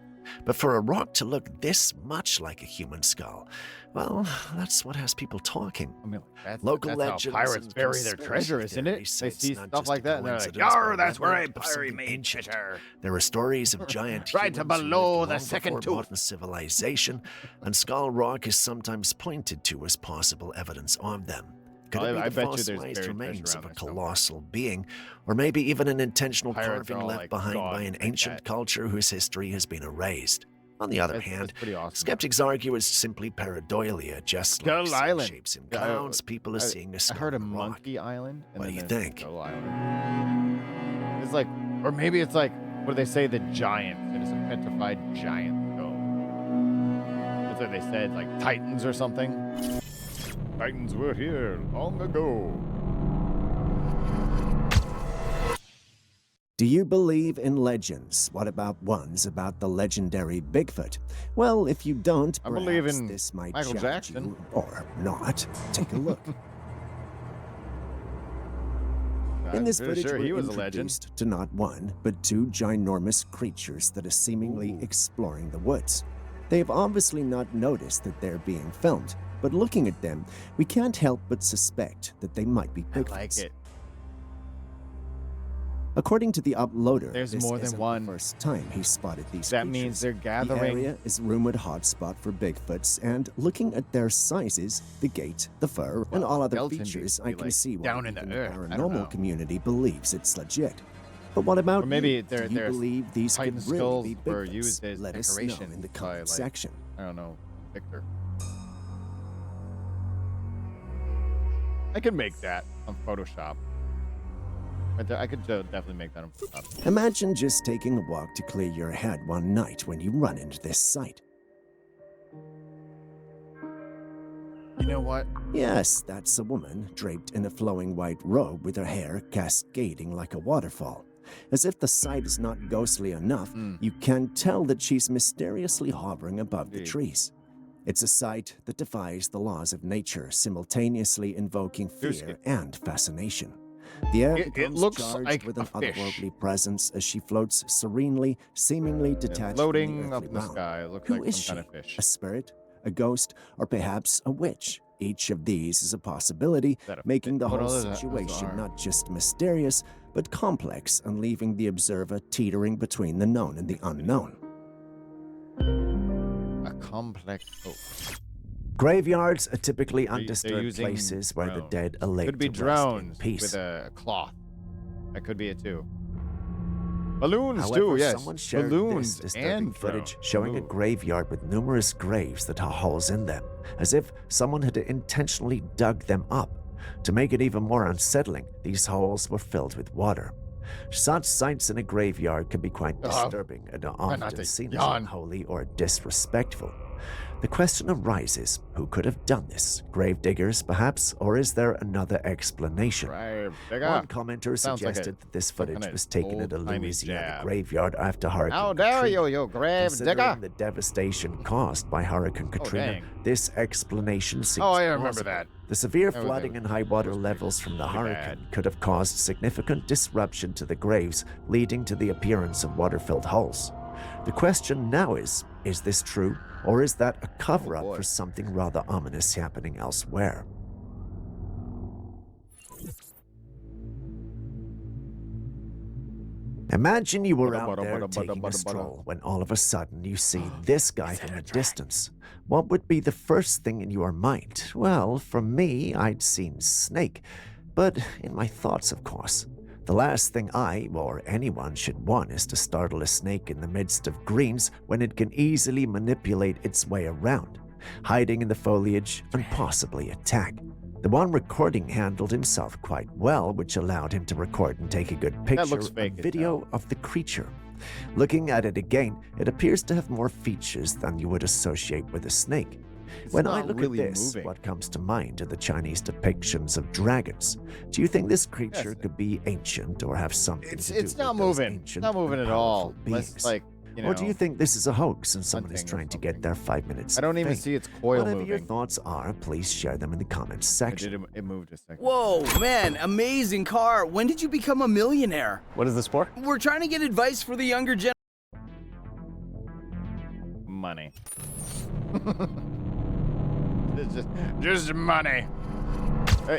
But for a rock to look this much like a human skull, well, that's what has people talking. I mean, that's, Local that's legends how pirates and bury their conspiracy treasure, isn't it? theories They say see it's not stuff just like a that and they're like, coincidence, "Yar, but that's where I remnant of bury something me ancient." treasure." There are stories of giant Right humans who below lived the long second before tooth. modern civilization, and Skull Rock is sometimes pointed to as possible evidence of them. Could it be I the bet you there's fossilized buried remains treasure of a around there somewhere. colossal being, or maybe even an intentional Pirates are carving all left like behind by gods an like ancient that. culture whose history has been erased? On the other That's hand, pretty awesome. skeptics argue it's simply pareidolia, just Skull like seeing Island. shapes in Yeah, clouds, people are I- seeing a I skull heard of in a rock. Monkey Island. And What then do you there's think? Skull Island. It's like, or maybe it's like, what do they say? The giant. It is a petrified giant skull. That's what they said, like Titans or something. Titans were here long ago. Do you believe in legends? What about ones about the legendary Bigfoot? Well, if you don't, I believe perhaps in this might Michael challenge Jackson. you, or not. Take a look. In this pretty footage, sure he we're was a legend. introduced to not one, but two ginormous creatures that are seemingly Ooh. exploring the woods. They have obviously not noticed that they're being filmed. but looking at them, we can't help but suspect that they might be I Bigfoots. like it. According to the uploader, There's this more than isn't one. the first time he spotted these That creatures. means they're The gathering. area is rumored hotspot for Bigfoots, and looking at their sizes, the gait, the fur, and all other skeleton features, beast I be, can like, see why down in the even earth. I don't know. paranormal community believes it's legit. But what about Or maybe you? they're Do you believe these Titan could really skulls be were Bigfoots? used as Let us know decoration in the by, comment like, section. I don't know, Victor. I could make that on Photoshop. I could definitely make that on Photoshop. Imagine just taking a walk to clear your head one night when you run into this sight. You know what? Yes, that's a woman draped in a flowing white robe with her hair cascading like a waterfall. As if the sight is not ghostly enough, you can tell that she's mysteriously hovering above the trees. It's a sight that defies the laws of nature, simultaneously invoking fear and fascination. The air It becomes looks charged like with a an fish. otherworldly presence as she floats serenely, seemingly detached floating from the up earthly in the realm. sky. It looks Who like is some she? kind of fish. A spirit, a ghost, or perhaps a witch? Each of these is a possibility, that a making fish? the Oh, whole no, those are situation bizarre. not just mysterious, but complex, and leaving the observer teetering between the known and the unknown. A complex. Oh, Graveyards are typically they're undisturbed using places where the drones. dead are laid Could be to rest in drones peace. with a cloth. That could be it too. Balloons However, too. Yes, someone shared balloons this disturbing and footage drones. showing a Ooh. graveyard with numerous graves that have holes in them, as if someone had intentionally dug them up. To make it even more unsettling, these holes were filled with water. Such sights in a graveyard can be quite disturbing and are not often to seen as yawn. unholy or disrespectful. The question arises, who could have done this? Gravediggers, perhaps? Or is there another explanation? Right, One commenter Sounds like suggested that this some footage kinda was taken at a old-timey Louisiana jab. graveyard after Hurricane How dare Katrina. you grave digger! Considering the devastation caused by Hurricane Katrina, dang. this explanation seems Oh, I remember plausible. that. The severe That was- flooding and high water levels from the pretty hurricane bad. could have caused significant disruption to the graves, leading to the appearance of water-filled holes. The question now is this true, or is that a cover-up boy. for something rather ominous happening elsewhere? Imagine you were out there taking a stroll when all of a sudden you see this guy from a distance. What would be the first thing in your mind? Well, for me, I'd seen Snake. But in my thoughts, of course. The last thing I or anyone should want is to startle a snake in the midst of greens when it can easily manipulate its way around, hiding in the foliage and possibly attack. The one recording handled himself quite well, which allowed him to record and take a good picture looks fake and as video hell. of the creature. Looking at it again, it appears to have more features than you would associate with a snake. When I not look really at this, moving. what comes to mind are the Chinese depictions of dragons. Do you think this creature could be ancient or have something to do It's not with those moving. ancient Not moving and at all. powerful Unless, beings? like, you know, Or do you think this is a hoax and someone is hunting or trying to get their 5 minutes? I don't of even fame? see its coil Whatever your moving. thoughts are, please share them in the comments section. It moved a second. Whoa, man, amazing car. When did you become a millionaire? What is this for? We're trying to get advice for the younger gen. Money. It's just money.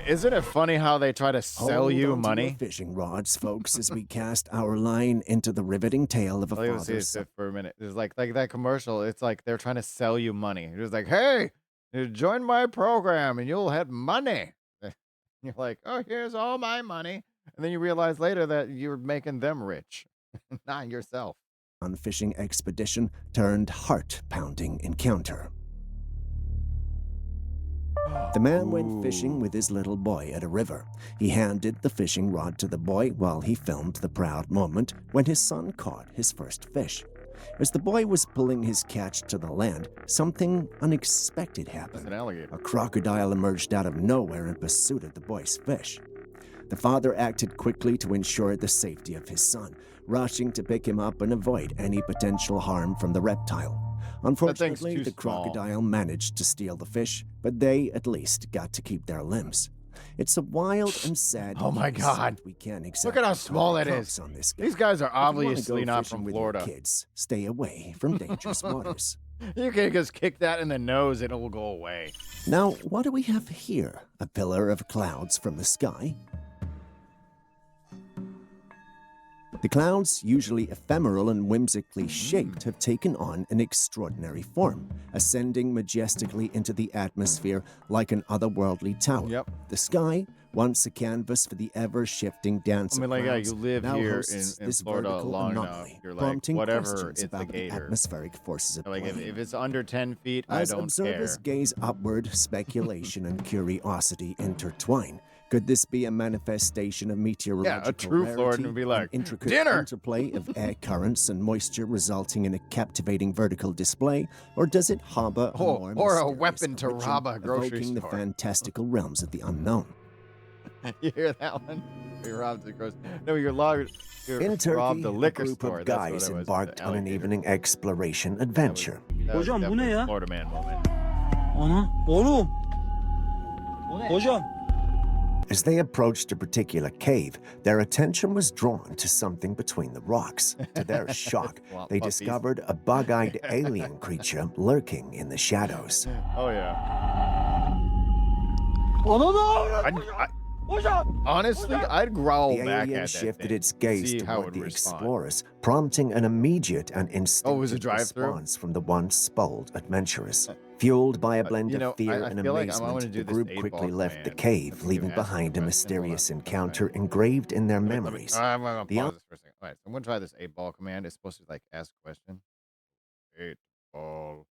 Isn't it funny how they try to sell Hold you on to your money? fishing rods, folks, as we cast our line into the riveting tale of a Let me see father's it for a minute. It's like that commercial. It's like they're trying to sell you money. It's like, hey, you join my program and you'll have money. You're like, oh, here's all my money. And then you realize later that you're making them rich, not yourself. on fishing expedition turned heart-pounding encounter. The man went fishing with his little boy at a river. He handed the fishing rod to the boy while he filmed the proud moment when his son caught his first fish. As the boy was pulling his catch to the land, something unexpected happened. An alligator. A crocodile emerged out of nowhere in pursuit of the boy's fish. The father acted quickly to ensure the safety of his son, rushing to pick him up and avoid any potential harm from the reptile. Unfortunately, too the small. crocodile managed to steal the fish, but they at least got to keep their limbs. It's a wild and sad. Oh my case. God. We can't Look exactly at how put small our that props is. on this guy. These guys are If you wanna obviously go not fishing from with your Florida. kids, stay away from dangerous waters. You can just kick that in the nose, and it will go away. Now, what do we have here? A pillar of clouds from the sky? The clouds, usually ephemeral and whimsically shaped, have taken on an extraordinary form, ascending majestically into the atmosphere like an otherworldly tower. Yep. The sky, once a canvas for the ever-shifting dance of Yeah, clouds, you live now here hosts in this Florida vertical long enough. anomaly, You're like, prompting whatever, questions it's a about the gator. atmospheric forces at Like, play. if it's under 10 feet, As I don't observers care. gaze upward, speculation and curiosity intertwine. Could this be a manifestation of meteorological Yeah, a true rarity, Floridan would be like, an intricate "Dinner!" interplay of air currents and moisture resulting in a captivating vertical display, or does it harbor a more or a mysterious weapon to origin, rob a grocery evoking the store? fantastical realms of the unknown? You hear that one? You robbed the grocery. No, you're robbed. In Turkey, robbed the liquor a group store. of That's what guys it was, embarked the on an alligator. evening exploration adventure. That was Hocam, bu definitely ne a ya? Florida man moment. Ana, oğlum. Hocam. As they approached a particular cave, their attention was drawn to something between the rocks. To their shock, Swamp they puppies. discovered a bug-eyed alien creature lurking in the shadows. Oh yeah. Ana, Honestly, I'd growl The back alien at that shifted thing, its gaze see how toward it the would respond. explorers, prompting an immediate and instinctive drive-through? response from the once bold adventurers. Fueled by a blend You know, of fear I and feel like I wanna amazement, do the this group 8-ball quickly left the command. cave, If you leaving ask me behind a question, mysterious hold on. encounter engraved in their memories. I'm gonna The pause this for a second. All right, so I'm gonna try this 8-ball command. It's supposed to like ask a question. 8-ball. All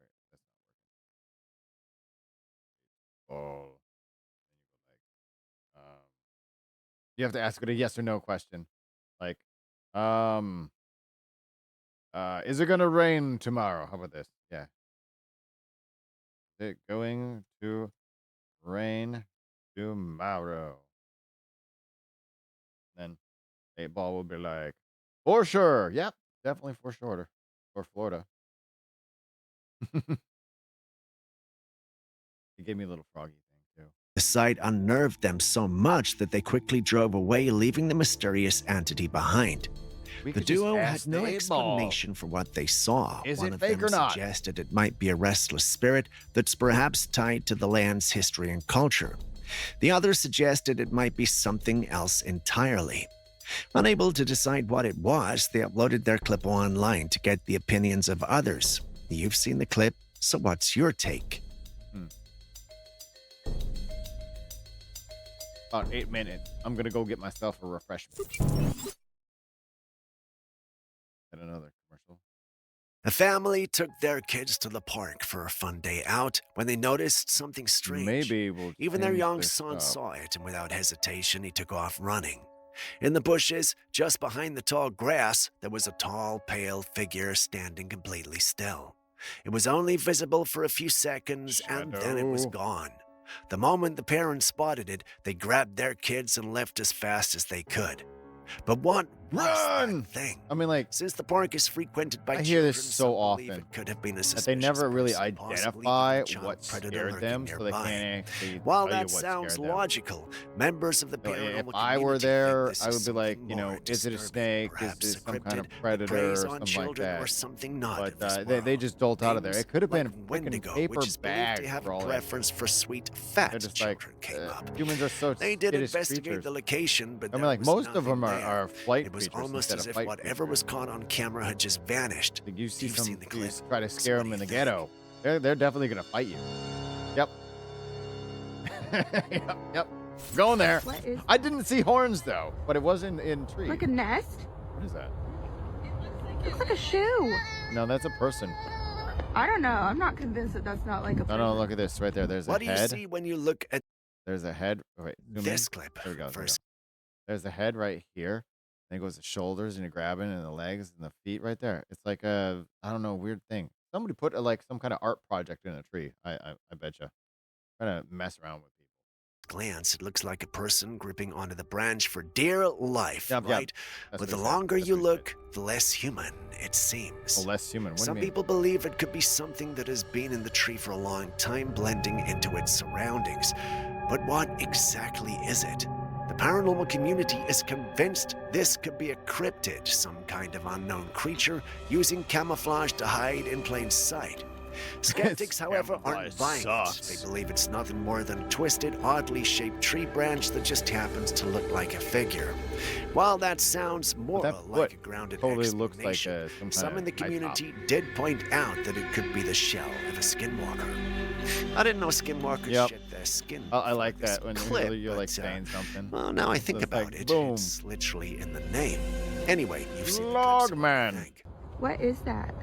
right, that's not working. Ball. You have to ask it a yes or no question. Like, um, is it gonna rain tomorrow? How about this? Yeah. Is it going to rain tomorrow? Then 8-ball will be like, for sure. Yep, definitely for sure. For Florida. He gave me a little froggy thing too. The sight unnerved them so much that they quickly drove away, leaving the mysterious entity behind. We The could just duo ask had no the 8-ball. explanation for what they saw. Is One it of fake them or not? suggested it might be a restless spirit that's perhaps tied to the land's history and culture. The other suggested it might be something else entirely. Unable to decide what it was, they uploaded their clip online to get the opinions of others. You've seen the clip, so what's your take? About 8 minutes. I'm gonna go get myself a refreshment. And another commercial. A family took their kids to the park for a fun day out when they noticed something strange. Maybe we'll Even their change young this son up. saw it, and without hesitation, he took off running. In the bushes, just behind the tall grass, there was a tall, pale figure standing completely still. It was only visible for a few seconds, and then it was Shadow. gone. The moment the parents spotted it, they grabbed their kids and left as fast as they could. But what was Run! that thing? I mean, like, Since the park is frequented by I hear this children, so some believe often it could have been a that they suspicious never really person, possibly identify even a child what predator scared lurking them, so they nearby. can't actually While tell you that what sounds scared them. logical, members of the So paranormal if I were community there, think this I is would be like, something you know, more is it a disturbing, snake? Is perhaps it a some kind of cryptid that predator or preys on something like children that? or something not of But this they world. just dolt out of there. Names It could have been like freaking Wendigo, paper which is believed bag to have for a all I preference knew. for sweet, They're fat just like, children came up. humans are so They did skittish investigate creatures. the location, but I mean, there like, was most of nothing them there. are flight It was creatures almost instead as of if fight whatever was creatures. caught on camera had just vanished. Like, you see You've some, seen the you clip. try to So scare what them do in the you think? ghetto. They're definitely gonna fight you. Yep. yep. Going there. What is I didn't see horns though, but it was in tree. like a nest? What is that? Looks like a shoe. No, that's a person. I don't know. I'm not convinced that that's not like a No, person. no, look at this right there. There's a What do you head. see when you look at There's a head. Oh, wait, zoom this in. clip? There we go. There we go. First, There's a head right here. Then it goes the shoulders and you're grabbing and the legs and the feet right there. It's like a, I don't know, weird thing. Somebody put like some kind of art project in a tree. I bet you. Trying to mess around with people. glance, it looks like a person gripping onto the branch for dear life, Yep, yep. right? That's But what the he said. longer That's you what he said. look, the less human it seems. Oh, less human. What do Some you mean? people believe it could be something that has been in the tree for a long time, blending into its surroundings. But what exactly is it? The paranormal community is convinced this could be a cryptid, some kind of unknown creature using camouflage to hide in plain sight. Skeptics, however, aren't buying it. They believe it's nothing more than a twisted, oddly shaped tree branch that just happens to look like a figure. While that sounds more like a grounded explanation, some in the community did point out that it could be the shell of a skinwalker. I didn't know skinwalkers shed their skin. I like that when you're like saying something. Well, now I think about it, boom. it's literally in the name. Anyway, you've seen the Log man. What is that?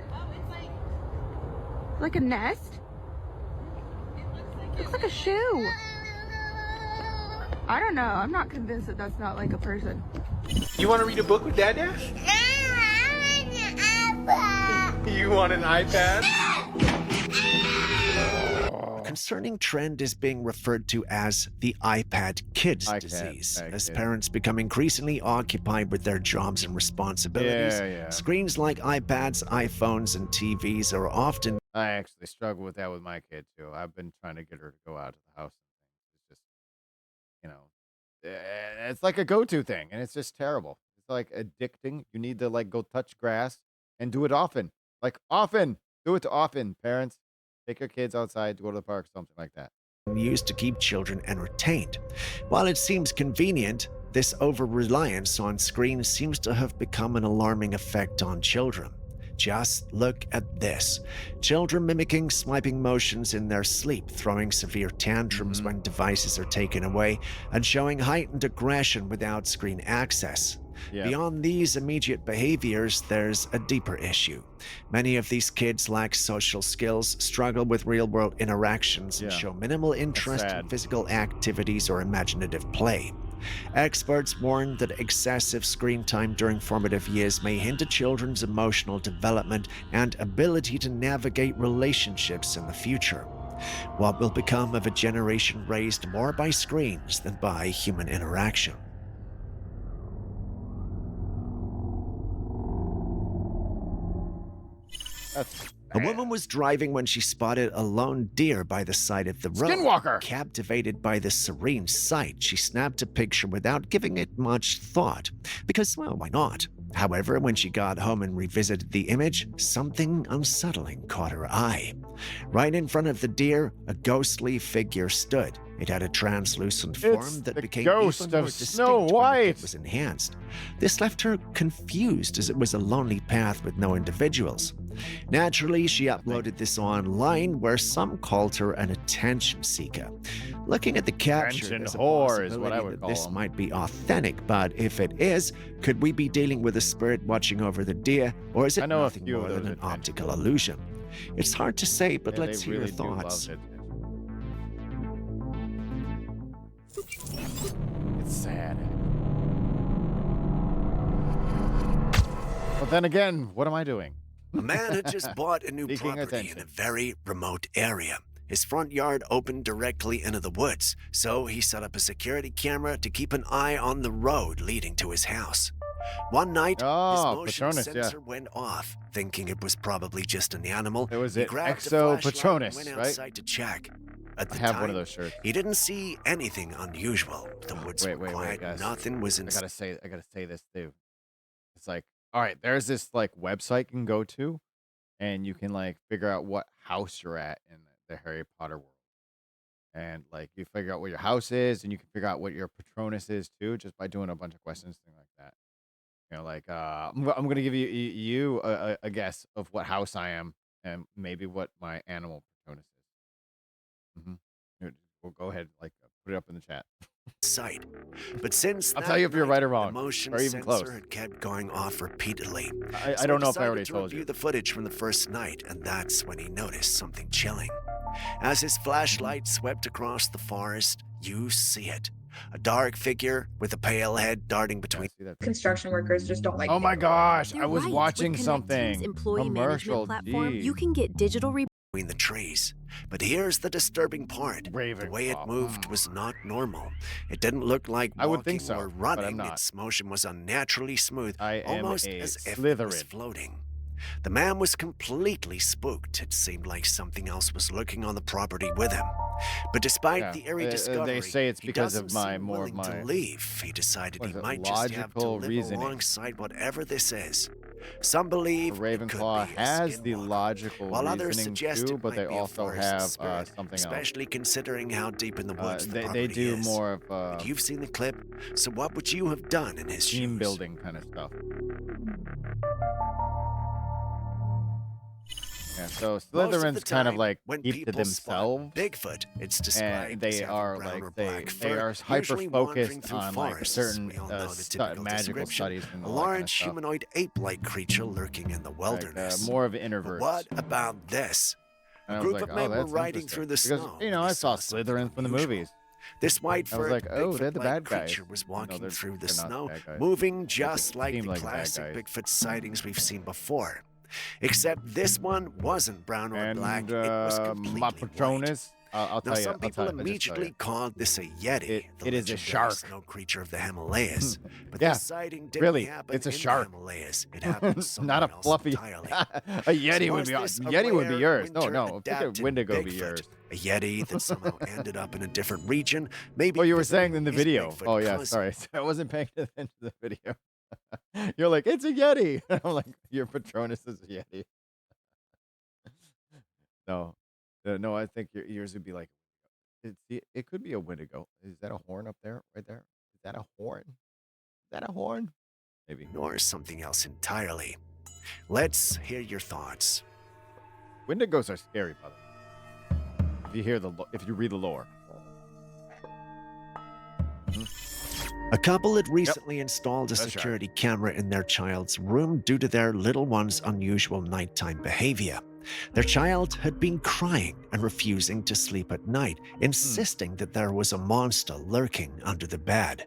Like a nest? It looks like a shoe. I don't know. I'm not convinced that that's not like a person. You want to read a book with Dad? You want an iPad? A concerning trend is being referred to as the iPad kids disease, as parents become increasingly occupied with their jobs and responsibilities. Screens like iPads, iPhones, and TVs are often... I actually struggle with that with my kid too. I've been trying to get her to go out of the house. It's just, you know, it's like a go-to thing, and it's just terrible. It's like addicting. You need to like go touch grass and do it often. Like often. Do it often, parents. Take your kids outside to go to the park, something like that. Used to keep children entertained. While it seems convenient, this over-reliance on screens seems to have become an alarming effect on children. Just look at this. Children mimicking swiping motions in their sleep, throwing severe tantrums when devices are taken away, and showing heightened aggression without screen access. Beyond these immediate behaviors, there's a deeper issue. Many of these kids lack social skills, struggle with real-world interactions, and show minimal interest in physical activities or imaginative play. Experts warn that excessive screen time during formative years may hinder children's emotional development and ability to navigate relationships in the future. What will become of a generation raised more by screens than by human interaction? A woman was driving when she spotted a lone deer by the side of the road. Skinwalker! Captivated by the serene sight, she snapped a picture without giving it much thought. Because, well, why not? However, when she got home and revisited the image, something unsettling caught her eye. Right in front of the deer, a ghostly figure stood. It had a translucent form that became ghost even more of distinct Snow when the White. light was enhanced. This left her confused, as it was a lonely path with no individuals. Naturally, she uploaded this online, where some called her an attention seeker. Looking at the capture, there's a possibility that this might be authentic, but if it is, could we be dealing with a spirit watching over the deer, or is it nothing more than an optical illusion? It's hard to say, but let's hear your thoughts. It's sad. But then again, what am I doing? A man had just bought a new property in a very remote area. His front yard opened directly into the woods, so he set up a security camera to keep an eye on the road leading to his house. One night, his motion sensor went off. Thinking it was probably just an animal, it was he grabbed a flashlight Patronus, and went right? outside to check. At the I have time, one of those shirts. He didn't see anything unusual. The woods were quiet. Guys. Nothing was in I gotta say this too. It's like, all right, there's this like website you can go to, and you can like figure out what house you're at in the Harry Potter world, and like you figure out what your house is, and you can figure out what your Patronus is too, just by doing a bunch of questions, things like that. You know, like I'm gonna give you a guess of what house I am, and maybe what my animal Patronus is. We'll go ahead, like put it up in the chat. Sight. But since I'll tell you if you're right or wrong, the motion or even sensor close. had kept going off repeatedly. I don't know if I already to told review you. the footage from the first night, and that's when he noticed something chilling. As his flashlight swept across the forest, you see it. A dark figure with a pale head darting between construction workers just don't like. Oh my gosh, I was right. watching With something. Connecting's employee Commercial, management platform, geez. you can get digital between the trees. But here's the disping part. The way it moved was not normal. It didn't look like walking I would think so, or but I'm running. not. Its motion was unnaturally smooth, I am almost a as if it Slytherin. was floating. The man was completely spooked. It seemed like something else was lurking on the property with him. But despite the eerie discovery, they say it's he because of doesn't my seem more of willing to my leave. He decided he might just have to logical live reasoning. alongside whatever this is. Some believe Ravenclaw has the logical while others reasoning suggest too, it but they might be a also forest have spirit, something especially considering how deep in the woods else. the They property do is. more of But you've seen the clip, so what would you have done in his team shoes? building kind of stuff. Yeah, so Most of the Slytherins kind of time, like when keep to people spot themselves. Bigfoot, it's described And as they having are brown like or they black they fur, are hyper usually wandering focused through on like forests. certain We all know the typical magical description. studies and A all that kind of large stuff. humanoid ape-like creature lurking in the wilderness. More of But introverts. what about this? And A I was group like, of men were that's riding through the interesting. snow. Because, you know, They I saw something Slytherin from the unusual. movies. This I was white-furred, like, oh, they're the Bigfoot-like bad guys. creature was walking they're- through the they're not snow, bad guys. moving They just like seem the like bad classic guys. Bigfoot sightings we've seen before. Except this one wasn't brown or And black, it was completely my white. Patronus, I'll Now, tell you. some I'll people tell you, immediately called this a Yeti. the it is a legendary shark. snow creature of the Himalayas. But Yeah, this sighting didn't really, happen it's a in shark. the Himalayas. It happened Not somewhere a else fluffy. entirely. A Yeti So would was be this a Yeti would be rare yours. No, winter no. Figure adapted Wendigo be Bigfoot? yours. A Yeti that somehow ended up in a different region. Maybe Oh, you were visiting saying in the his video. Bigfoot Oh yeah, cousin. sorry. I wasn't paying attention to the video. You're like, it's a Yeti. I'm like, your Patronus is a Yeti. No, no. I think yours would be like, it could be a Wendigo. Is that a horn up there, right there? Is that a horn? Is that a horn? Maybe. Nor something else entirely. Let's hear your thoughts. Wendigos are scary, brother. If you read the lore. A couple had recently installed a That's right. security camera in their child's room due to their little one's unusual nighttime behavior. Their child had been crying and refusing to sleep at night, insisting that there was a monster lurking under the bed.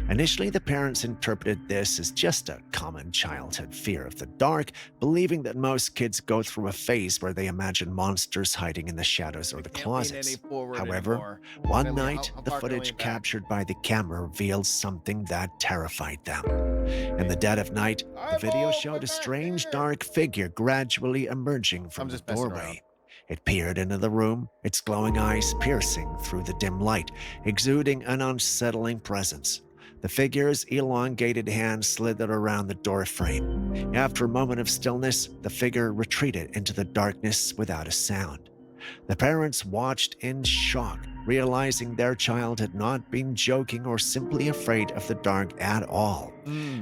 Initially, the parents interpreted this as just a common childhood fear of the dark, believing that most kids go through a phase where they imagine monsters hiding in the shadows or the closets. However, one night, the footage captured by the camera revealed something that terrified them. In the dead of night, the video showed a strange dark figure gradually emerging from the doorway. It peered into the room, its glowing eyes piercing through the dim light, exuding an unsettling presence. The figure's elongated hand slithered around the door frame. After a moment of stillness, the figure retreated into the darkness without a sound. The parents watched in shock, realizing their child had not been joking or simply afraid of the dark at all.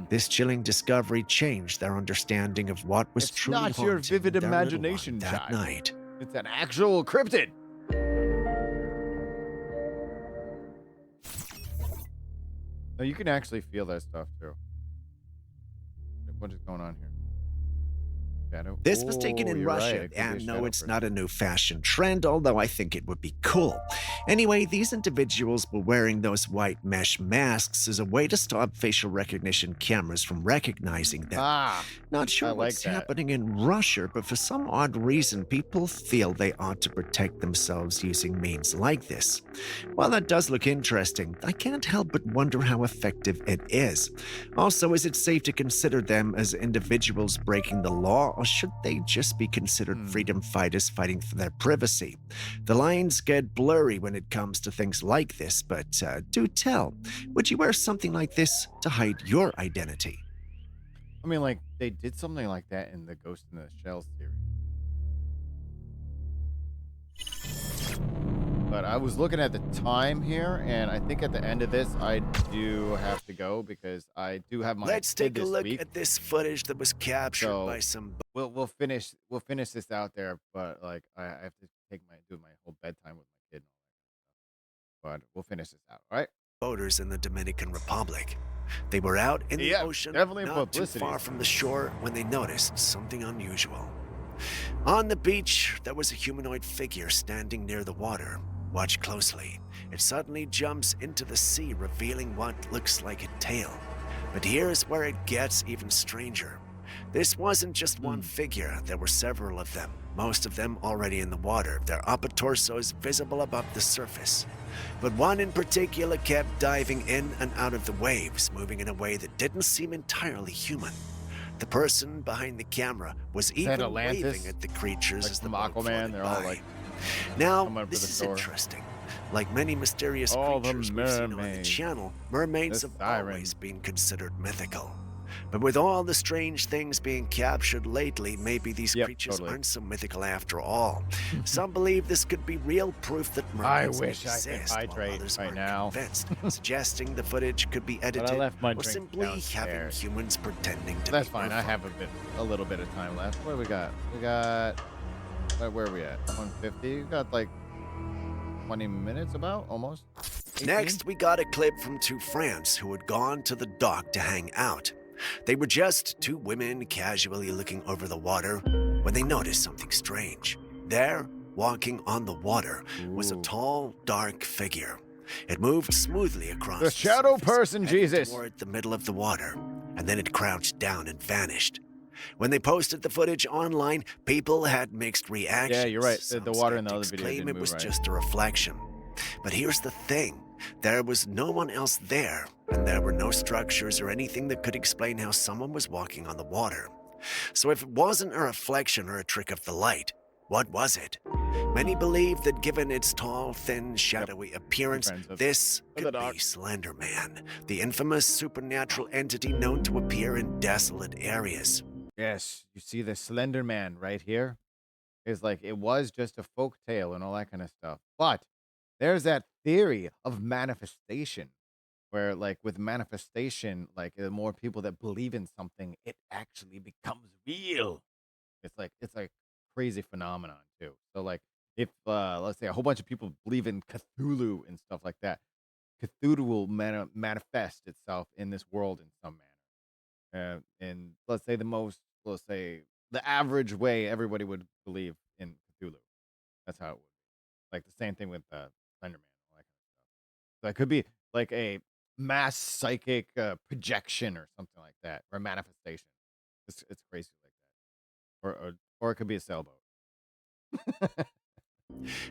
This chilling discovery changed their understanding of what was truly Not your haunting vivid their little one imagination, that child. night. It's an actual cryptid. No, you can actually feel that stuff too. What is going on here? Shadow. This was taken in You're Russia, right. It could be a and no, shadow it's person. not a new fashion trend, although I think it would be cool. Anyway, these individuals were wearing those white mesh masks as a way to stop facial recognition cameras from recognizing them. Not sure I like what's that. happening in Russia, but for some odd reason, people feel they ought to protect themselves using means like this. While that does look interesting, I can't help but wonder how effective it is. Also, is it safe to consider them as individuals breaking the law, or should they just be considered freedom fighters fighting for their privacy? The lines get blurry when it comes to things like this, but do tell, would you wear something like this to hide your identity? I mean, like, they did something like that in the Ghost in the Shell series. But I was looking at the time here, and I think at the end of this, I do have to go because I do have my Let's kid take a this look week. at this footage that was captured So, by some We'll finish this out there, but like I have to do my whole bedtime with my kid. But we'll finish this out, all right? boaters in the Dominican Republic. They were out in the Yeah, ocean, definitely not too publicity. far from the shore, when they noticed something unusual. On the beach, there was a humanoid figure standing near the water. Watch closely. It suddenly jumps into the sea, revealing what looks like a tail. But here's where it gets even stranger. This wasn't just one figure, there were several of them, most of them already in the water, their upper torsos visible above the surface. But one in particular kept diving in and out of the waves, moving in a way that didn't seem entirely human. The person behind the camera was even Atlantis? waving at the creatures Like as the from boat Aquaman, floated they're all by. like Now, coming up this to the is shore. interesting. Like many mysterious All the creatures we've seen on the mermaids. channel, mermaids The have siren. always been considered mythical. But with all the strange things being captured lately, maybe these creatures aren't so mythical after all. Some believe this could be real proof that I mermaids wish I exist, could while hydrate others right aren't now. convinced, suggesting the footage could be edited left my or drink simply having downstairs. humans pretending to That's be fine. I merfolk. have a little bit of time left. What do we got? We got where are we at? 150. We got like 20 minutes about almost. 18? Next, we got a clip from two friends who had gone to the dock to hang out. They were just two women casually looking over the water when they noticed something strange. There, walking on the water, was a tall, dark figure. It moved smoothly across The shadow surface, person, heading Jesus. toward the middle of the water, and then it crouched down and vanished. When they posted the footage online, people had mixed reactions. Yeah, you're right. The Some water in the other skeptics video claim didn't it was move right. just a reflection. But here's the thing. There was no one else there, and there were no structures or anything that could explain how someone was walking on the water. So if it wasn't a reflection or a trick of the light, what was it? Many believe that given its tall, thin, shadowy appearance, this could be Slender Man, the infamous supernatural entity known to appear in desolate areas. Yes, you see the Slender Man right here? It's like it was just a folk tale and all that kind of stuff. But there's that theory of manifestation where like with manifestation, like the more people that believe in something, it actually becomes real. It's like crazy phenomenon too. So like if let's say a whole bunch of people believe in Cthulhu and stuff like that, Cthulhu will manifest itself in this world in some manner. And let's say let's say the average way everybody would believe in Cthulhu. That's how it would be. Like the same thing with Slenderman. All that kind of stuff. So it could be like a mass psychic projection or something like that, or manifestation. It's crazy like that, or it could be a sailboat.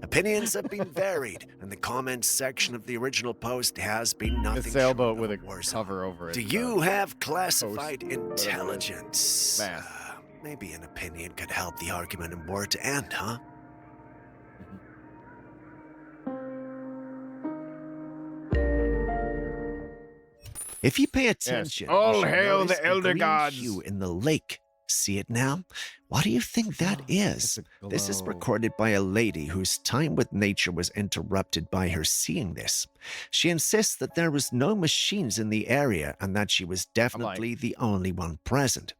Opinions have been varied, and the comments section of the original post has been nothing A sailboat short with of a war zone. cover over it. Do you have classified post, whatever it is. intelligence? Mass. Maybe an opinion could help the argument in war to end, huh? If you pay attention, you All should hail notice the elder green gods. hue in the lake. See it now? What do you think that is? This is glow. recorded by a lady whose time with nature was interrupted by her seeing this. She insists that there was no machines in the area and that she was definitely the only one present.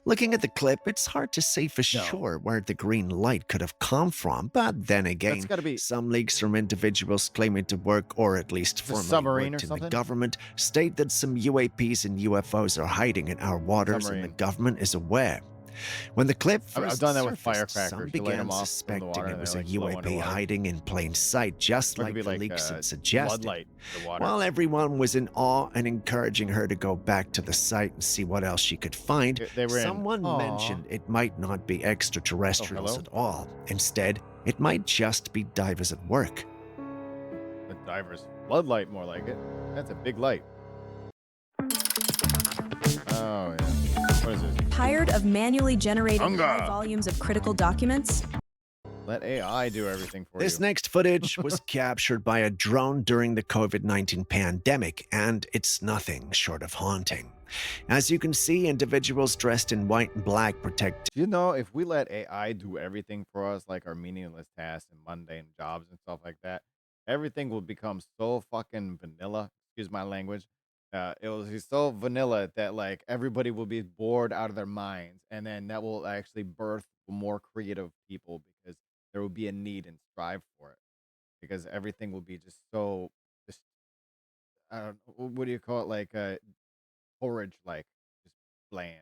Looking at the clip, it's hard to say for sure where the green light could have come from, but then again, gotta be- some leaks from individuals claiming to work, or at least formerly submarine worked or in something? the government, state that some UAPs and UFOs are hiding in our waters and the Submarine. government is aware. When the clip I've first done that with surfaced, firecrackers. some You light began 'em off from the suspecting water it and was they, a like, glow UAP underwater. hiding in plain sight, just Or it like could the be leaks like had suggested. floodlight in the water. While everyone was in awe and encouraging her to go back to the site and see what else she could find, They were in someone awe. mentioned it might not be extraterrestrials hello? at all. Instead, it might just be divers at work. The diver's floodlight, more like it. That's a big light. Oh yeah. What is this? Tired of manually generating Hunger. high volumes of critical documents? Let AI do everything for This you. next footage was captured by a drone during the COVID-19 pandemic, and it's nothing short of haunting. As you can see, individuals dressed in white and black protect. You know, if we let AI do everything for us, like our meaningless tasks and mundane jobs and stuff like that, everything will become so fucking vanilla. Excuse my language. It will be so vanilla that like everybody will be bored out of their minds, and then that will actually birth more creative people because there will be a need and strive for it. Because everything will be just so just I don't know, what do you call it, like porridge, like just bland.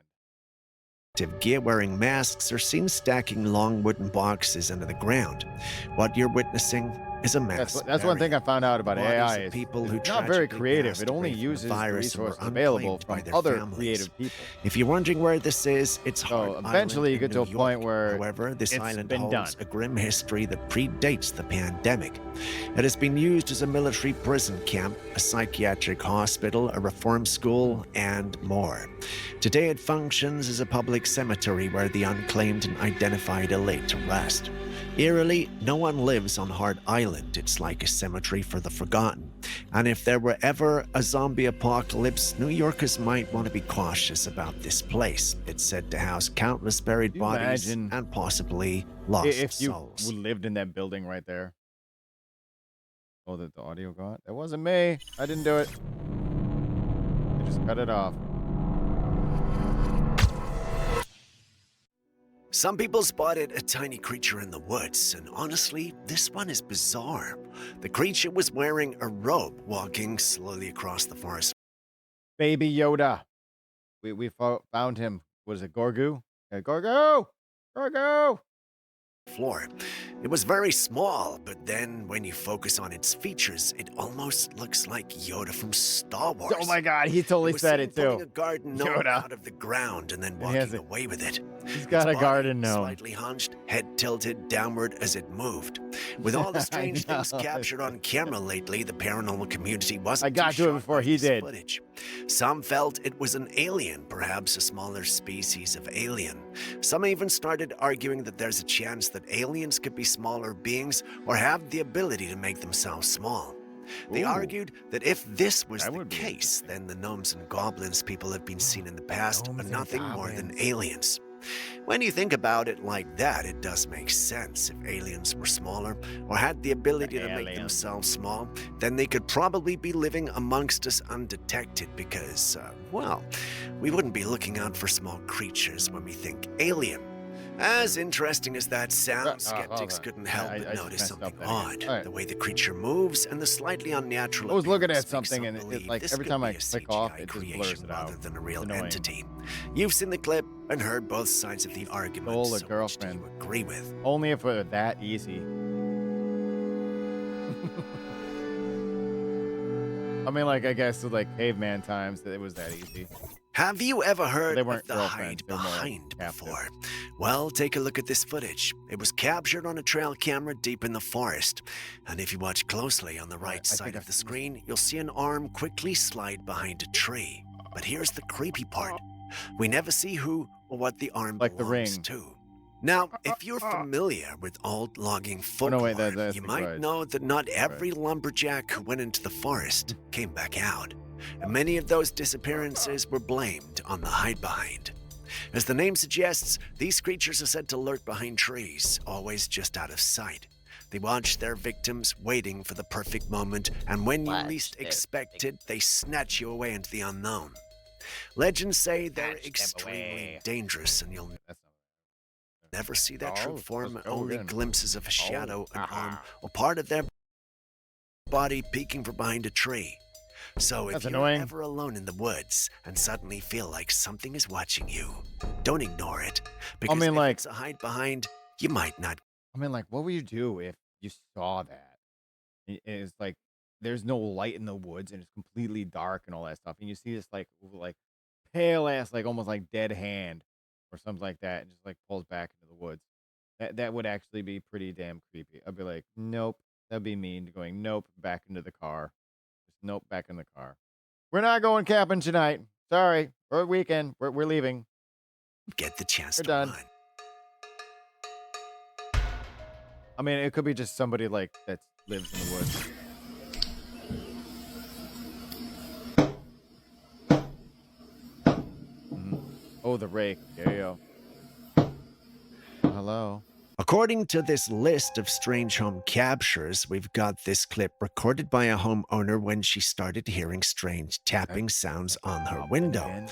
Gear wearing masks are seen stacking long wooden boxes into the ground. What you're witnessing is a mass. That's one thing I found out about Bodies AI of is people who it's not very tragically creative. passed It only away from the uses the virus and were resources available unclaimed by from their other families. creative people. If you're wondering where this is, it's Hart So eventually you Island get in to a New point York. where However, this it's island been holds done. a grim history that predates the pandemic. It has been used as a military prison camp, a psychiatric hospital, a reform school, and more. Today it functions as a public cemetery where the unclaimed and identified are laid to rest. Eerily, no one lives on Hart Island. It's like a cemetery for the forgotten. And if there were ever a zombie apocalypse, New Yorkers might want to be cautious about this place. It's said to house countless buried bodies and possibly lost If you souls. lived in that building right there. Oh, the audio gone? That wasn't me. I didn't do it. I just cut it off. Some people spotted a tiny creature in the woods, and honestly, this one is bizarre. The creature was wearing a robe, walking slowly across the forest. Baby Yoda. We found him. Was it Gorgu? Gorgu! Gorgu! Floor. It was very small, but then when you focus on its features, it almost looks like Yoda from Star Wars. Oh my God, he totally was said seen it too. pulling a garden gnome Yoda. out of the ground and then walking away with it. He's got Its a garden body gnome. Slightly hunched, head tilted downward as it moved. With all the strange things know. captured on camera lately, the paranormal community wasn't I got too to it shocked before by he this did. Footage. Some felt it was an alien, perhaps a smaller species of alien. Some even started arguing that there's a chance that aliens could be smaller beings or have the ability to make themselves small. They Ooh. argued that if this was That the would be case, then the gnomes and goblins people have been seen in the past are Gnomes and nothing more than goblins. aliens. When you think about it like that, it does make sense. If aliens were smaller or had the ability to make Aliens. themselves small, then they could probably be living amongst us undetected because, well, we wouldn't be looking out for small creatures when we think alien. As interesting as that sounds, skeptics couldn't help I but just notice messed something up there. odd. All right. The way the creature moves and the slightly unnatural I was looking appearance at something makes and some it, believe like this every could time be I a click off, CGI it just creation blurs it rather out. than a real Annoying. entity. You've seen the clip and heard both sides of the argument. Stole a So which do girlfriend. you agree with? Only if it were that easy. I mean, like, I guess with like caveman times that it was that easy. Have you ever heard They of weren't the girlfriends, hide they were more behind captive. before? Well, take a look at this footage. It was captured on a trail camera deep in the forest. And if you watch closely on the right I side think of I've the seen screen, you'll see an arm quickly slide behind a tree. But here's the creepy part. We never see who or what the arm Like the belongs ring. to. Now, if you're familiar with old logging Oh, folklore, no, wait, that's you the might garage. know that not every lumberjack who went into the forest came back out. And many of those disappearances were blamed on the hide behind. As the name suggests, these creatures are said to lurk behind trees, always just out of sight. They watch their victims, waiting for the perfect moment, and when you least expect it, they snatch you away into the unknown. Legends say they're Snatch them extremely away. dangerous, and you'll That's never see their true Oh, form, let's go only again. glimpses of a shadow, an aha. arm, or part of their body peeking from behind a tree. So if That's you're annoying. ever alone in the woods and suddenly feel like something is watching you, don't ignore it. Because mean, if like- it's a hide behind, you might not. I mean, like, what would you do if you saw that? It's like there's no light in the woods and it's completely dark and all that stuff, and you see this like pale ass, like almost like dead hand or something like that, and just like pulls back into the woods. That would actually be pretty damn creepy. I'd be like, nope. That'd be mean. Going, nope, back into the car. Just nope, back in the car. We're not going camping tonight. Sorry, for a weekend. We're leaving. Get the chance We're to done. run. I mean, it could be just somebody like that lives in the woods. Oh, the rake. There you go. Hello. According to this list of strange home captures, we've got this clip recorded by a homeowner when she started hearing strange tapping sounds on her window.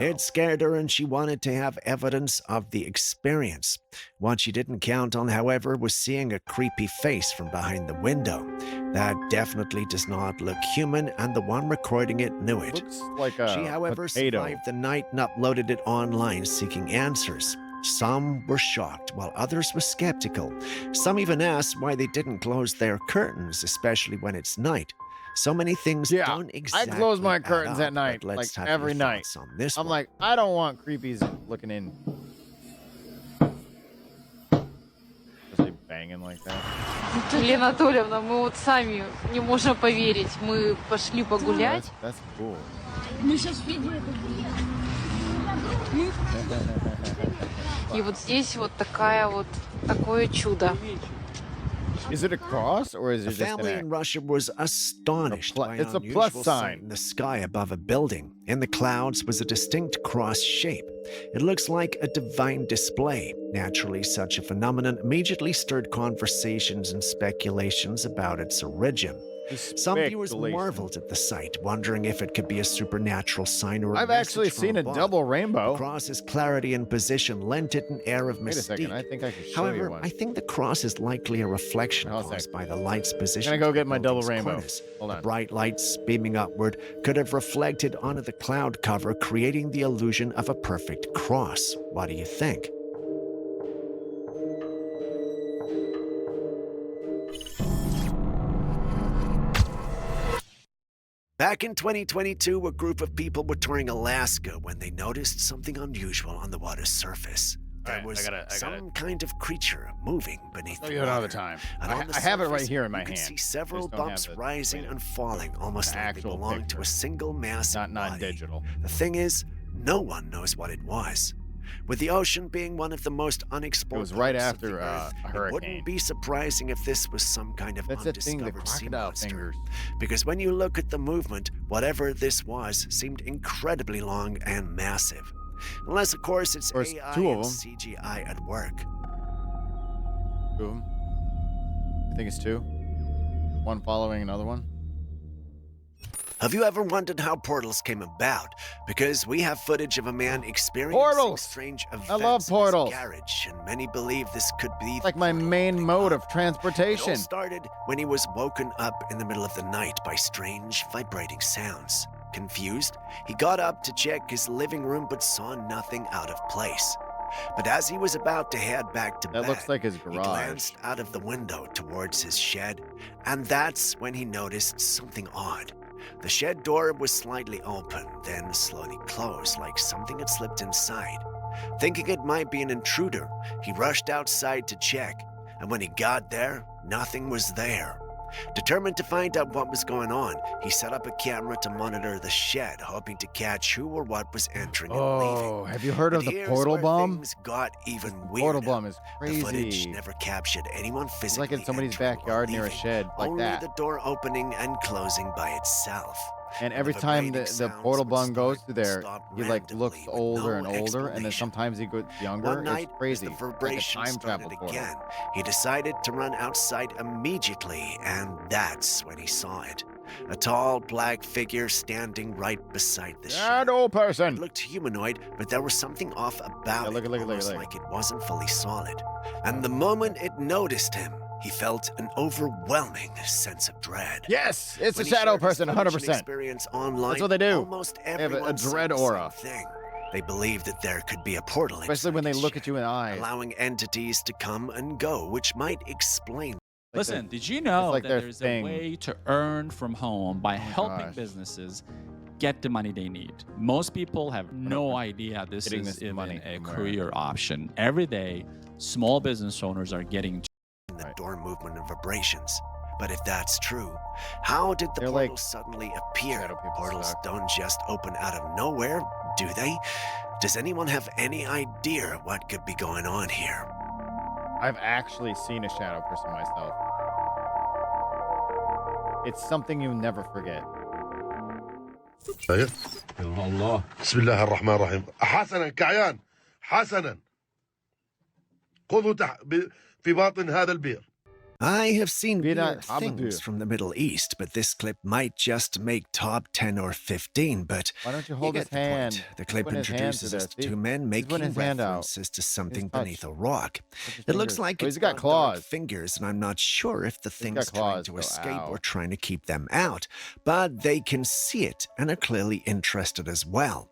It scared her and she wanted to have evidence of the experience. What she didn't count on, however, was seeing a creepy face from behind the window. That definitely does not look human, and the one recording it knew it. Looks like a She, however, potato. survived the night and uploaded it online seeking answers. Some were shocked, while others were skeptical. Some even asked why they didn't close their curtains, especially when it's night. So many things don't exactly I close my add curtains up, at night, but let's like have every your night. thoughts on this I'm one. like, I don't want creepies looking in. Especially banging like that. Лена Анатольевна, мы вот сами не можем поверить. Мы пошли погулять. That's cool. Мы сейчас видео это И вот здесь вот такое чудо. Is it a cross or is it A just an family in Russia was astonished by it's an a plus unusual sign. sight in the sky above a building. In the clouds was a distinct cross shape. It looks like a divine display. Naturally, such a phenomenon immediately stirred conversations and speculations about its origin. Some viewers marveled at the sight, wondering if it could be a supernatural sign or a I've actually message from seen a above. double rainbow. The cross's clarity and position lent it an air of mystique. Wait a second, I think I can show However, you one. I think the cross is likely a reflection caused by the light's position. I'm gonna go to the get my double building's rainbow. cornice. Hold The on. bright lights beaming upward could have reflected onto the cloud cover, creating the illusion of a perfect cross. What do you think? Back in 2022, a group of people were touring Alaska when they noticed something unusual on the water's surface. There Alright, was I gotta- some kind of creature moving beneath Show the you water. another time. And I on the have it right surface, here in my you could hand. see I several just don't have bumps the rising and falling, almost like they actual belonged to picture. a single massive Not body. digital. The thing is, no one knows what it was. With the ocean being one of the most unexplored It was right parts of after the Earth, a it hurricane. wouldn't be surprising if this was some kind of That's the thing, the undiscovered sea crocodile monster. fingers. Because when you look at the movement, whatever this was seemed incredibly long and massive. Unless, of course, it's course, AI two of and them. CGI at work. Two of them. I think it's two. One following another one. Have you ever wondered how portals came about? Because we have footage of a man experiencing Portals! strange events I love in portals. his garage, and many believe this could be Like my main mode of It transportation. all started when he was woken up in the middle of the night by strange vibrating sounds. Confused, he got up to check his living room but saw nothing out of place. But as he was about to head back to bed, That looks like his he garage. glanced out of the window towards his shed, and that's when he noticed something odd. The shed door was slightly open, then slowly closed like something had slipped inside. Thinking it might be an intruder, he rushed outside to check, and when he got there, nothing was there. Determined to find out what was going on, he set up a camera to monitor the shed, hoping to catch who or what was entering and leaving. Oh, have you heard But of the here's portal where bomb? Things got even weirder. Portal bomb is The footage crazy. never captured anyone It's physically like in somebody's entering or backyard near a leaving, shed, like only that. the door opening and closing by itself. And every time the portal bomb goes through there, he like looks older and older, and then sometimes he gets younger. One night, It's crazy. as the It's like a vibration time started travel portal. again, he decided to run outside immediately, and that's when he saw it. A tall black figure standing right beside the shed. Shadow person. It looked humanoid, but there was something off about it, almost like it wasn't fully solid. And the moment it noticed him, he felt an overwhelming sense of dread. Yes, it's When a he shadow shared his person, footage and 100%. experience online, That's what they do. Almost They have a everyone said dread the aura. same thing. They believe that there could be a portal Especially when they look at you in the eyes. allowing entities to come and go, which might explain. Listen, did you know like that their there's thing. a way to earn from home by helping gosh. businesses get the money they need? Most people have no idea this Getting is this even money a from where? career option. Every day, small business owners are getting The door movement and vibrations. But if that's true, how did the They're portal like suddenly appear? shadow people Portals stuck. don't just open out of nowhere, do they? Does anyone have any idea what could be going on here? I've actually seen a shadow person myself. It's something you never forget. طيب يا الله بسم الله الرحمن الرحيم حسنا كعيان حسنا خذوا في باطن هذا البئر I have seen weird Hababir. things from the Middle East, but this clip might just make top 10 or 15. But Why don't you you hold get his the hand? point. The He's clip putting his hand introduces through us there. to two See? men He's making putting his hand out. references to something touch. beneath a rock. his It looks fingers. like Oh, it's he's got dark claws. fingers, and I'm not sure if the got thing's trying claws, to though. escape Ow. or trying to keep them out. But they can see it and are clearly interested as well.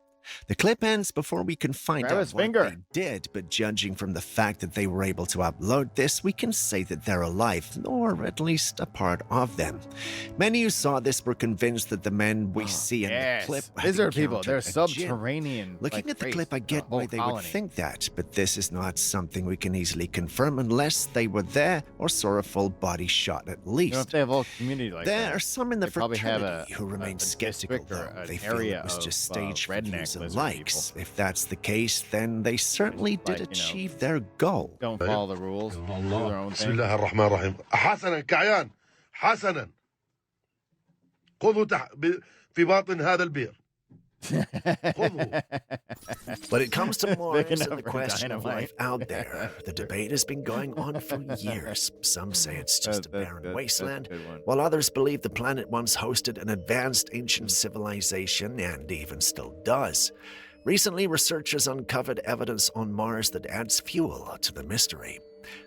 The clip ends before we can find Grab out his what finger. they did, but judging from the fact that they were able to upload this, we can say that they're alive, or at least a part of them. Many who saw this were convinced that the men we see in the clip had These are people. They're encountered a jinn. subterranean. Looking at the race, clip, I get why they would think that, but this is not something we can easily confirm unless they were there or saw a full body shot at least. You know, if they have a whole community like There that, are some in the they probably have fraternity who remain skeptical, though. They feel area it was of, just staged for redneck views and lizard likes. people. If that's the case, then they certainly did achieve their goal. Don't follow the rules. Do their own بسم thing. الله الرحمن الرحيم حسنا كعيان حسنا خذوا في باطن هذا البئر When it comes to Big Mars enough and the for question of dynamite. life out there, the debate has been going on for years. Some say it's just a barren wasteland, while others believe the planet once hosted an advanced ancient civilization and even still does. Recently, researchers uncovered evidence on Mars that adds fuel to the mystery.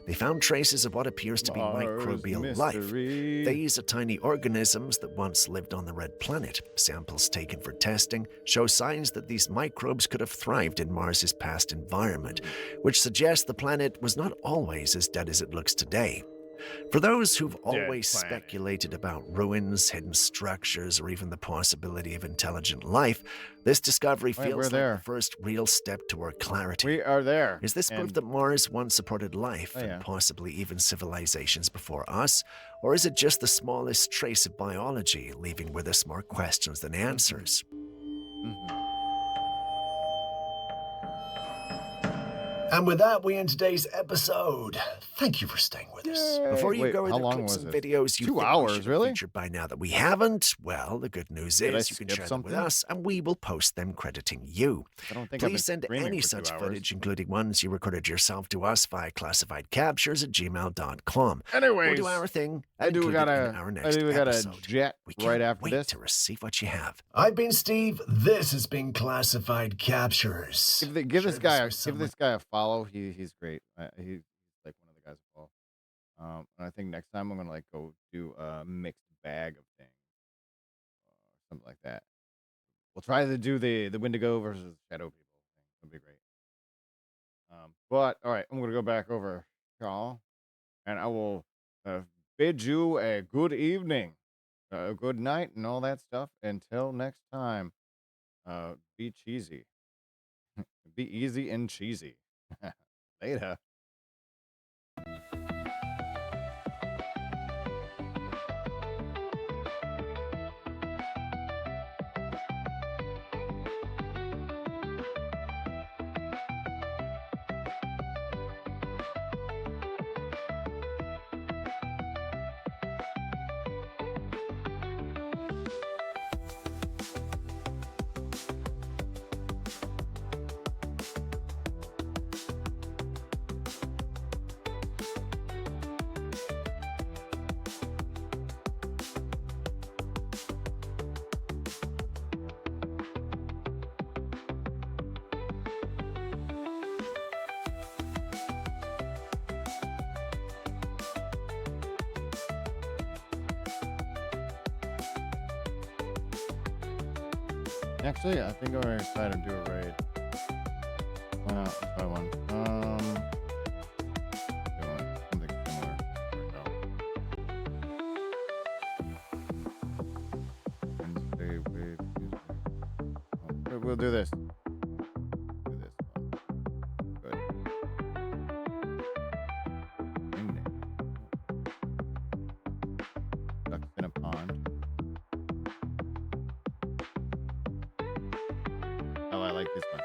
They found traces of what appears to be microbial life. These are tiny organisms that once lived on the red planet. Samples taken for testing show signs that these microbes could have thrived in Mars's past environment, which suggests the planet was not always as dead as it looks today. For those who've always speculated about ruins, hidden structures, or even the possibility of intelligent life, this discovery feels like the first real step toward clarity. We are there. Is this proof that Mars once supported life and possibly even civilizations before us? Or is it just the smallest trace of biology, leaving with us more questions than answers? And with that, we end today's episode. Thank you for staying with us. Before you go into clips and videos you 2 think hours, we should have really? featured by now that we haven't, well, the good news Did I is you can skip share them with something? us and we will post them crediting you. I don't think I've been Please send streaming any for 2 such hours. footage, including ones you recorded yourself, to us via classifiedcaptures@gmail.com. We'll Anyways, do our thing I and do include it got in our a next episode. jet We right can't after wait this. to receive what you have. I've been Steve. This has been Classified Captures. Give this guy a follow. He's great. He's like one of the guys I follow. And I think next time I'm gonna go do a mixed bag of things, something like that. We'll try to do the Wendigo versus Shadow people thing. That'd be great. But all right, I'm gonna go back over y'all, and I will bid you a good evening, a good night, and all that stuff. Until next time, be cheesy, be easy and cheesy. Later. Actually, I think I'm gonna try to do a raid. Why not? Let's try one. Doing something similar. There we go. Wednesday with Tuesday. Oh, we'll do this. Do this one. Good. Wednesday. Ducks in a pond. Oh, I like this one.